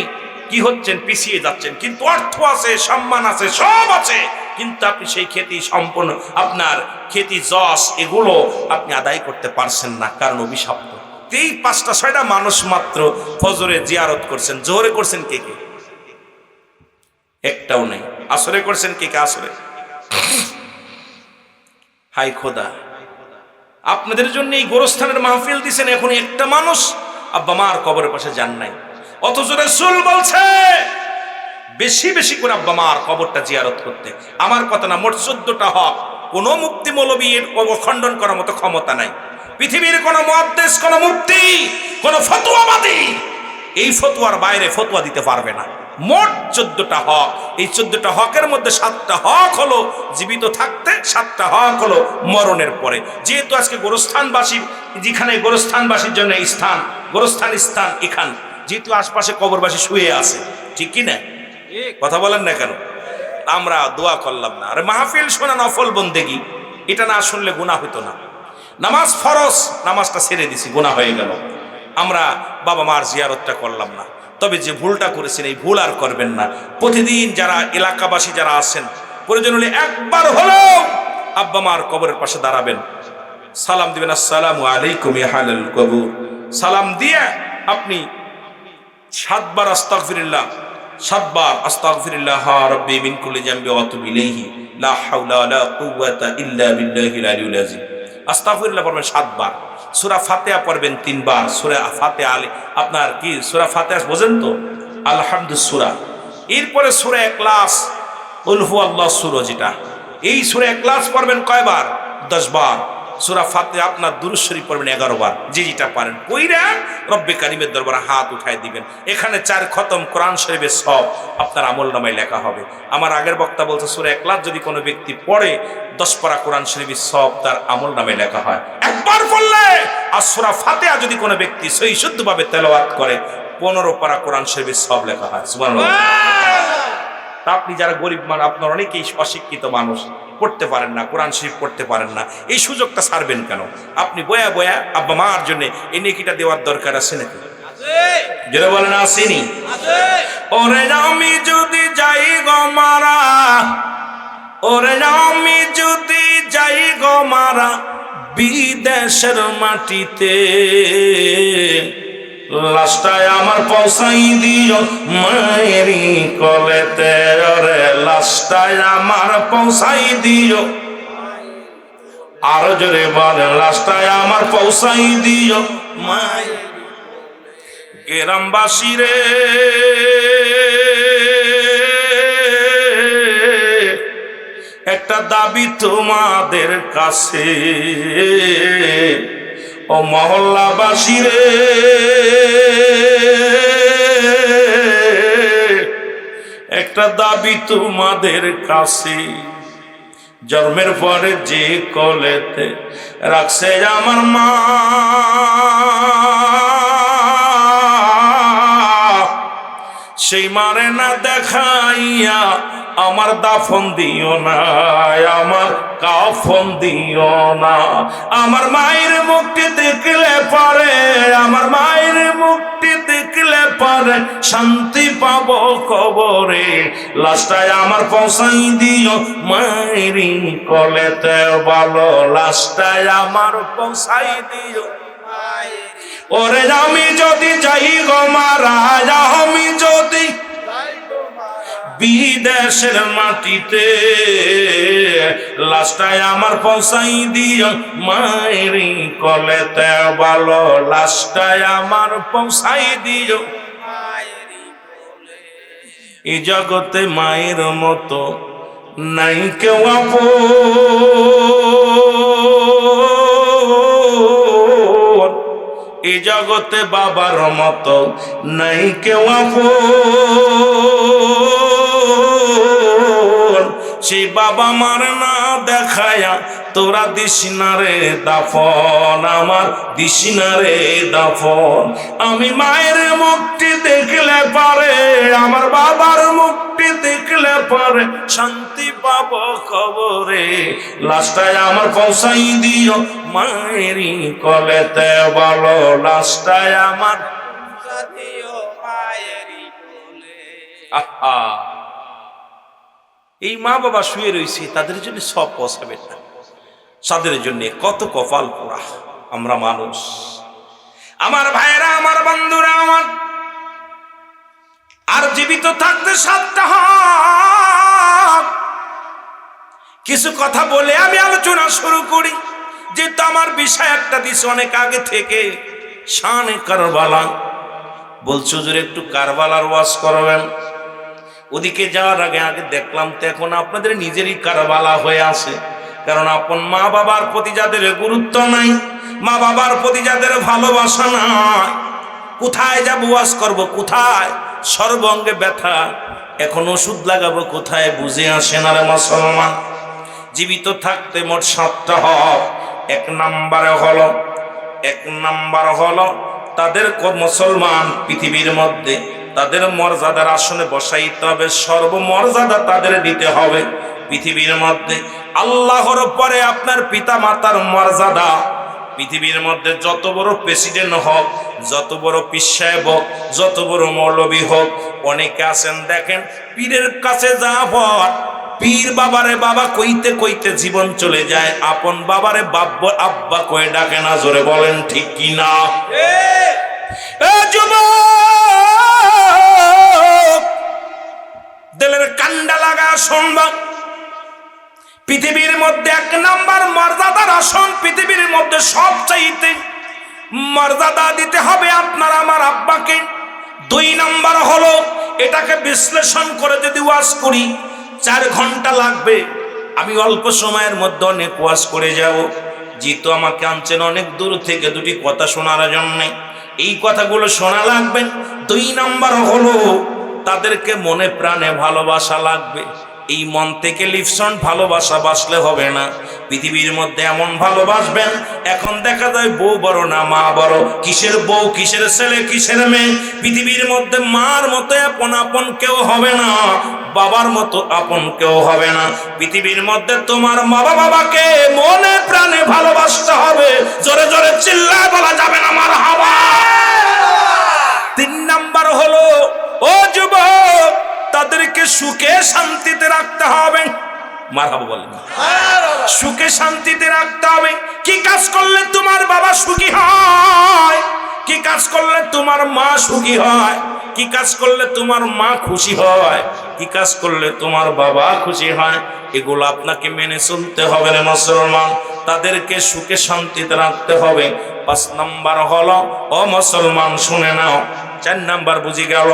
কি হচ্ছেন, পিছিয়ে যাচ্ছেন। কিন্তু অর্থ আছে, সম্মান আছে, সব আছে, কিন্তু আপনি সেই খ্যাতি সম্পন্ন, আপনার খ্যাতি যশ এগুলো আপনি আদায় করতে পারছেন না, কারণ অভিশপ্ত। এই 5টা 6টা মানুষ মাত্র ফজরে জিয়ারত করছেন, জোহরে করছেন কে কে? একটাও নেই। আসরে করছেন কে কে? আসরে। হাই খোদা, আপনাদের জন্য এই গোরস্থানের মাহফিল দিছেন, এখন একটা মানুষ আব্বা মার কবরের পাশে যান নাই, অথচ রাসূল বলছে বেশি বেশি করে আব্বা মার কবরটা জিয়ারত করতে। আমার কথা না, মোট 14টা হক, কোন মুফতি মৌলবী এর খণ্ডন করার মতো ক্ষমতা নাই। পৃথিবীর কোন মুহাদ্দিস, কোন মুফতি, কোন ফতোয়াবাদী এই ফতোয়ার বাইরে ফতোয়া দিতে পারবে না। মোট 14টা হক, এই 14টা হকের মধ্যে 7টা হক হলো জীবিত থাকতে, 7টা হক হলো মরণের পরে। যেহেতু আজকে গোরস্থানবাসী, যেখানে গোরস্থানবাসীর জন্য স্থান, গোরস্থান স্থান এখান, যেহেতু আশপাশে কবরবাসী শুয়ে আছে, ঠিক কি না? কথা বলেন না কেন? আমরা দোয়া করলাম না। আরে মাহফিল শোনা নফল বন্দেগী, এটা না শুনলে গুনাহ হতো না। নামাজ ফরজ, নামাজটা ছেড়ে দিছি, গুনাহ হয়ে গেল। আমরা বাবা মার জিয়ারতটা করলাম না। তবে যে ভুলটা করেছেন, এই ভুল আর করবেন না। প্রতিদিন যারা এলাকাবাসী যারা আছেন, প্রয়োজন হলে একবার হলেও আব্বা মার কবরের পাশে দাঁড়াবেন, সালাম দিবেন, আসসালামু আলাইকুম ইয়া আহলাল কবর। সালাম দিয়ে আপনি 7 বার আস্তাগফিরুল্লাহ, 7 বার আস্তাগফিরুল্লাহ রাব্বি মিন কুল্লি যামবি ওয়া আতুবু ইলাইহি লা হাওলা ওয়ালা কুওয়াতা ইল্লা বিল্লাহিল আলিয়্যিল আযীম। আস্তাগফিরুল্লাহ পড়বেন 7 বার। সূরা ফাতিহা পড়বেন 3 বার। সূরা ফাতিহা আপনার কি সূরা ফাতিহা বোঝেন তো? আলহামদুলিল্লাহ সূরা। এরপরে সূরা ইখলাস, কুল হুয়াল্লাহু সূরা, যেটা এই সূরা ইখলাস পড়বেন কয়বার? 10 বার। সূরা ফাতিহা আপনার দুরূদ শরীফ পড়বেন 11 বার। যে যেটা পারেন পড়া রব্বে কারীমের দরবারে হাত উঠায় দিবেন। এখানে 4 খতম কোরআন শরীফের সব আপনার আমলনামায় লেখা হবে। আমার আগের বক্তা বলছে সূরা ইখলাস যদি কোনো ব্যক্তি পড়ে 10 পারা কোরআন শরীফের সব তার আমলনামায় লেখা হয় একবার পড়লে। আর সূরা ফাতিহা যদি কোনো ব্যক্তি সহি শুদ্ধভাবে তেলাওয়াত করে 15 পারা কোরআন শরীফের সব লেখা হয়। সুবহানাল্লাহ। আপনি যারা গরিব মানুষ, আপনার অনেকেই অশিক্ষিত মানুষ, পড়তে পারেন না, কোরআন শরীফ পড়তে পারেন না, এই সুযোগটা ছাড়বেন কেন? আপনি বয়া বয়া আব্বা মার জন্য এই নেকিটা দেওয়ার দরকার আছে নাকি? যারা বলেন আসেনি? ওরে আমি যদি যাই গো মারা, ওরে আমি যদি যাই গো মারা বিদেশের মাটিতে, লাশটায় আমার পৌঁছাই দিও মায়েরি কলেতে, ওরে লাশটায় আমার পৌঁছাই দিও, আরো জোরে বলেন লাশটায় আমার পৌঁছাই দিও মায়ের। গ্রামবাসী রে, একটা দাবি তোমাদের কাছে, ও মহল্লাবাসী রে, একটা দাবি তোমাদের কাছে, জন্মের পরে যে কোলেতে রাখছে আমার মা, সেই মারে না দেখাইয়া আমার দাফন দিও না, আমার কাফন দিও না। আমার মায়ের মুখটি দেখলে পারে, আমার মায়ের মুখটি দেখলে পারে শান্তি পাবো কবরে, লাশটায় আমার পৌঁছাই দিও মায়েরি কলেতে, ভালো লাশটায় আমার পৌঁছাই দিও। ওরে আমি যদি যাই গো মারা, আমি যদি বিদেশের মাটিতে, লাশটায় আমার পৌঁছাই দিও মায়েরি কলেতে, ভালো লাশটায় আমার পৌঁছাই দিও। এই জগতে মায়ের মতো নাই কেউ আপন, এই জগতে বাবার মতো নাই কেউ আপন। সেই বাবা মার না দেখায়া তোরা দিসিনা রে দাফন, আমার দিসিনা রে দাফন। আমি মায়ের মুখটি দেখলে পারে, আমার বাবার মুখটি দেখলে পারে শান্তি পাবো কবরে। লাশটায় আমার পৌঁছাই দিও মায়েরই কলেতে, বলো লাশটায় আমার দিও মায়েরই কোলে। আহা, এই মা বাবা শুয়ে রয়েছে, তাদের জন্য সব পৌঁছাবে না, তাদের জন্য কত কপাল পোড়া আমরা মানুষ। আমার ভাইরা, আমার বন্ধুরা, আমার আর জীবিত থাকতে সাতটা হাত কিছু কথা বলে আমি আলোচনা শুরু করি। যেহেতু আমার বিষয় একটা দিস অনেক আগে থেকে, শানে কারবালা। বলছো যে একটু কারবালার ওয়াজ করবেন। ওদিকে যাওয়ার আগে আগে দেখলাম তো এখন আপনাদের নিজেরই কারবালা হয়ে আছে। কারণ আপন মা বাবার প্রতি যাদের গুরুত্ব নাই, মা বাবার প্রতি যাদের ভালোবাসা নাই, কোথায় যাব ওয়াজ করব, কোথায় সর্বঙ্গে ব্যথা, এখন ওষুধ লাগাবো কোথায়, বুঝে আসে না রে মুসলমান। জীবিত থাকতে মোট সাতটা হক। এক নাম্বার হলো তাদের মুসলমান পৃথিবীর মধ্যে তাদের মর্যাদার আসনে বসাইতে হবে, সর্বমর্যাদা তাদের দিতে হবে পৃথিবীর মধ্যে। আল্লাহর পরে আপনার পিতা মাতার মর্যাদা। পৃথিবীর মধ্যে যত বড় প্রেসিডেন্ট হোক, যত বড় পীর সাহেব হোক, যত বড় মৌলবী হোক, অনেকে আছেন দেখেন পীরের কাছে যাওয়ার পীর বাবারে বাবা কইতে কইতে জীবন চলে যায়, আপন বাবারে বাব্বা আব্বা কয়ে ডাকে না। জোরে বলেন ঠিক কি না? দিলের কান্ডা লাগা শুনবা, পৃথিবীর মধ্যে এক নাম্বার মর্যাদার আসন, পৃথিবীর মধ্যে সবচাইতে মর্যাদা দিতে হবে আপনার আমার আব্বাকে। 2 নাম্বার হলো, এটাকে বিশ্লেষণ করে যদি ওয়াজ করি 4 ঘন্টা লাগবে। আমি অল্প সময়ের মধ্যে অনেক ওয়াজ করে যাব। যেহেতু আমাকে আনছেন অনেক দূর থেকে দুটি কথা শোনার জন্য, এই কথাগুলো শোনা লাগবে। 2 নাম্বার হলো তাদেরকে মনে প্রাণে ভালোবাসা লাগবে। এই মন থেকে লিপসন ভালোবাসা বাসলে হবে না, পৃথিবীর মধ্যে এমন ভালোবাসবেন। এখন দেখা যায় বউ বড় না মা বড়, কিসের বউ কিসের ছেলে কিসের মেয়ে। পৃথিবীর মধ্যে মার মতো আপন আপন কেউ হবে না, বাবার মতো আপন কেউ হবে না। পৃথিবীর মধ্যে তোমার মা বাবাকে মনে প্রাণে ভালোবাসতে হবে। জোরে জোরে চিল্লায় বলা যাবে না মারহাবা। 3 নাম্বার হলো, ও যুবক, তাদেরকে সুখে শান্তিতে রাখতে হবে। মারহাবা বলেন। সুখে শান্তিতে রাখতে হবে। কি কাজ করলে তোমার বাবা সুখী হয়, কি কাজ করলে তোমার মা সুখী হয়, কি কাজ করলে তোমার মা খুশি হয়, কি কাজ করলে তোমার বাবা খুশি হয়, এগুলো আপনাকে মেনে চলতে হবে রে মুসলমান। তাদেরকে সুখে শান্তিতে রাখতে হবে। 5 নাম্বার হলো, ও মুসলমান শুনে নাও, 4 নাম্বার বুঝি গেল।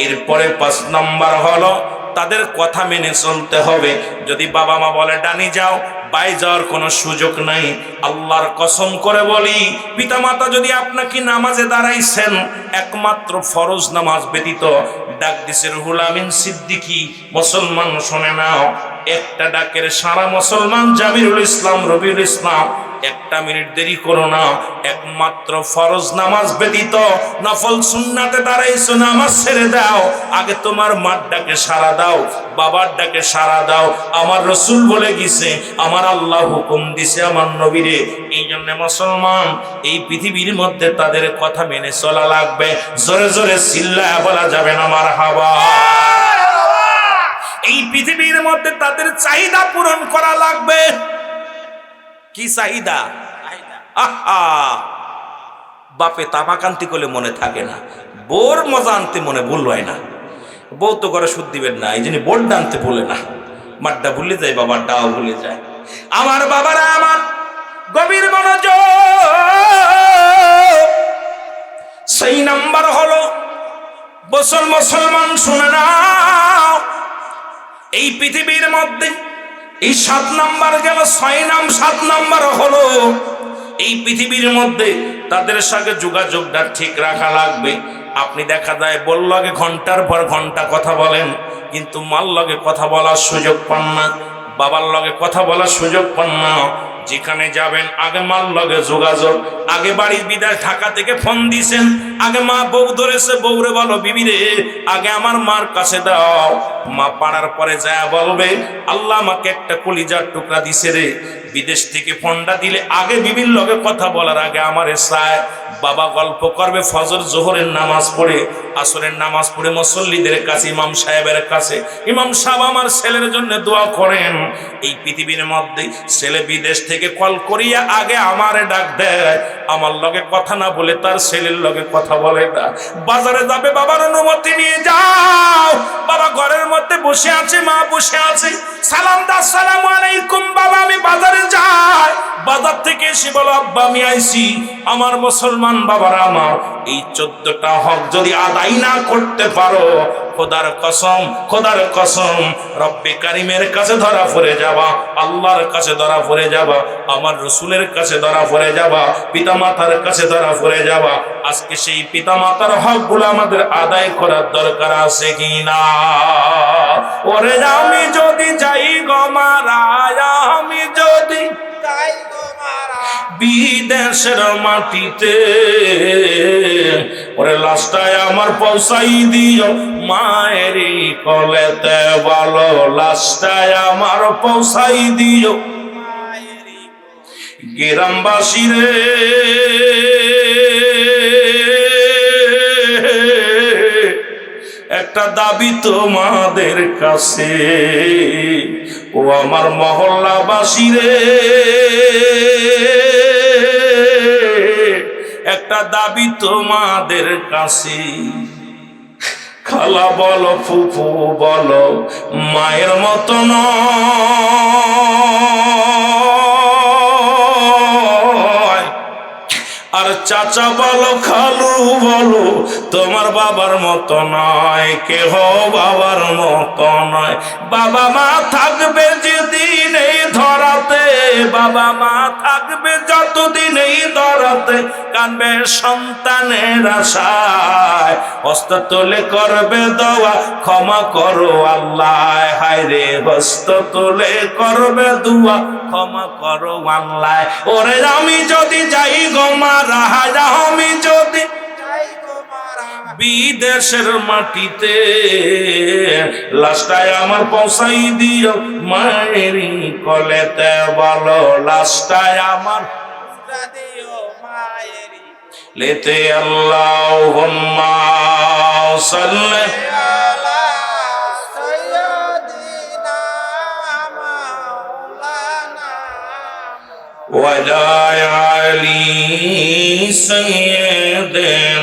এরপরে 5 নাম্বার হলো তাদের কথা মেনে চলতে হবে। যদি বাবা মা বলে ডানি যাও, বাই যাওয়ার কোনো সুযোগ নাই। আল্লাহর কসম করে বলি, পিতামাতা যদি আপনাকে নামাজে দাঁড়াইছেন, একমাত্র ফরজ নামাজ ব্যতীত ডাক দিছে রুহুল আমিন সিদ্দিকী, মুসলমান শুনে নাও, একটা ডাকের সারা মুসলমান জামিরুল ইসলাম রবিউল ইসলাম 1 মিনিট দেরি করো না। একমাত্র ফরজ নামাজ ব্যতীত নফল সুন্নাতে দাঁড়াইছো, নামাজ ছেড়ে দাও। আগে তোমার মার ডাকে সাড়া দাও, বাবার ডাকে সাড়া দাও। আমার রসুল বলে গেছে, আমার আল্লাহ হুকুম দিছে আমার নবীরে। এই জন্য মুসলমান এই পৃথিবীর মধ্যে তাদের কথা মেনে চলা লাগবে। জোরে জোরে চিল্লায়া বলা যাবে না মারহাবা। এই পৃথিবীর মধ্যে তাদের চাহিদা পূরণ করা লাগবে। কি চাহিদা? আহা, বাপে তামাক আনতে করলে মনে থাকে না, বোর মজা আনতে মনে ভুল হয় না। বউ তো করে সুদ দিবেন না, এই জন্য বোর্ডটা আনতে ভুলে না, মাঠটা ভুলে যায়, বাবার ডাও ভুলে যায়। আমার বাবারা আমার গভীর মনোযোগ। সেই নাম্বার হলো, মুসলমান শুনে নাও, এই পৃথিবীর মধ্যে এই 7 নাম্বার গেল, 7 নাম্বার হলো এই পৃথিবীর মধ্যে তাদের সঙ্গে যোগাযোগটা ঠিক রাখা লাগবে। আপনি দেখা যায় বল লগে ঘন্টার পর ঘন্টা কথা বলেন, কিন্তু মার লগে কথা বলার সুযোগ পান না, বাবার লগে কথা বলার সুযোগ পান না। যেখানে যাবেন আগে মার লগে যোগাযোগ। আগে বাড়ির বিদায় ঢাকা থেকে ফোন দিছেন, আগে মা বউ ধরেছে, বউরে বলো বিবি রে আগে আমার মার কাছে দাও। মা পাড়ার পরে যায় বলবে আল্লাহ আমাকে একটা কলিজার টুকরা দিছে রে। বিদেশ থেকে ফোনটা দিলে আগে বিবির লগে কথা বলার আগে আমারে চায়। বাবা গল্প করবে ফজর জোহরের নামাজ পড়ে, আসরের নামাজ পড়ে মুসল্লিদের কাছে, ইমাম সাহেবের কাছে, ইমাম সাহেব আমার ছেলের জন্য দোয়া করেন। এই পৃথিবীর মধ্যে ছেলে বিদেশ থেকে কল করিয়া আগে আমারে ডাক দেয়, আমার লগে কথা না বলে তার ছেলের লগে কথা বলে না। বাজারে যাবে বাবার অনুমতি নিয়ে যাও। বাবা ঘরের মধ্যে বসে আছে, মা বসে আছে, সালাম দা আসসালামু আলাইকুম বাবা আমি বাজারে যাই। বাজার থেকে এসে বলো আব্বা আমি আইছি। আমার মুসলমান বাবারা আমার এই 14টা হক যদি আদায় না করতে পারো, খোদার কসম, খোদার কসম রব্বে কারিমের কাছে ধরা পড়ে যাবা, আল্লাহর কাছে ধরা পড়ে যাবা, আমার রসুলের কাছে ধরা পড়ে যাবা, পিতামাতার কাছে ধরা পড়ে যাবা। আজকে সেই পিতামাতার হকগুলো আমাদের আদায় করার দরকার আছে কি না? ওরে আমি যদি যাই গো মারা, আমি যদি যাই গো মারা বিদেশের মাটিতে, ওরে লাশটায় আমার পৌঁছাই দিও মায়েরই কলেতে, বলো লাশটায় আমার পৌঁছাই দিও মায়েরি গ্রামবাসী রে। একটা দাবি তোমাদের কাছে, ও আমার মহল্লাবাসী রে, একটা দাবি তোমাদের কাছে। খালা বলো ফুফু বলো মায়ের মতো নয়, আর চাচা বলো খালু বলো তোমার বাবার মতো নয়, কেহ বাবার মতো নয়। বাবা মা থাকবে যেদিন এই ধরাতে, বাবা মা থাকবে যতদিন এই ধরাতে, কানবে সন্তানের আশায়, হস্ত তুলে করবে দোয়া ক্ষমা করো আল্লাহ, হায় রে হস্ত তুলে করবে দোয়া ক্ষমা করো আল্লাহ। ওরে আমি যদি যাই গো মারা, আমি যদি যাই গো মারা বিদেশের মাটিতে, লাশটায় আমার পৌঁছাই দিও মায়েরই কলেতে, বলো লাশটায় আমার পুরা দিও মায়েরি লেতে। আল্লাহুম্মা সাল্লি আলা সাইয়্যিদিনা মাওলানা ওয়া আলা আলি সাইয়্যিদিনা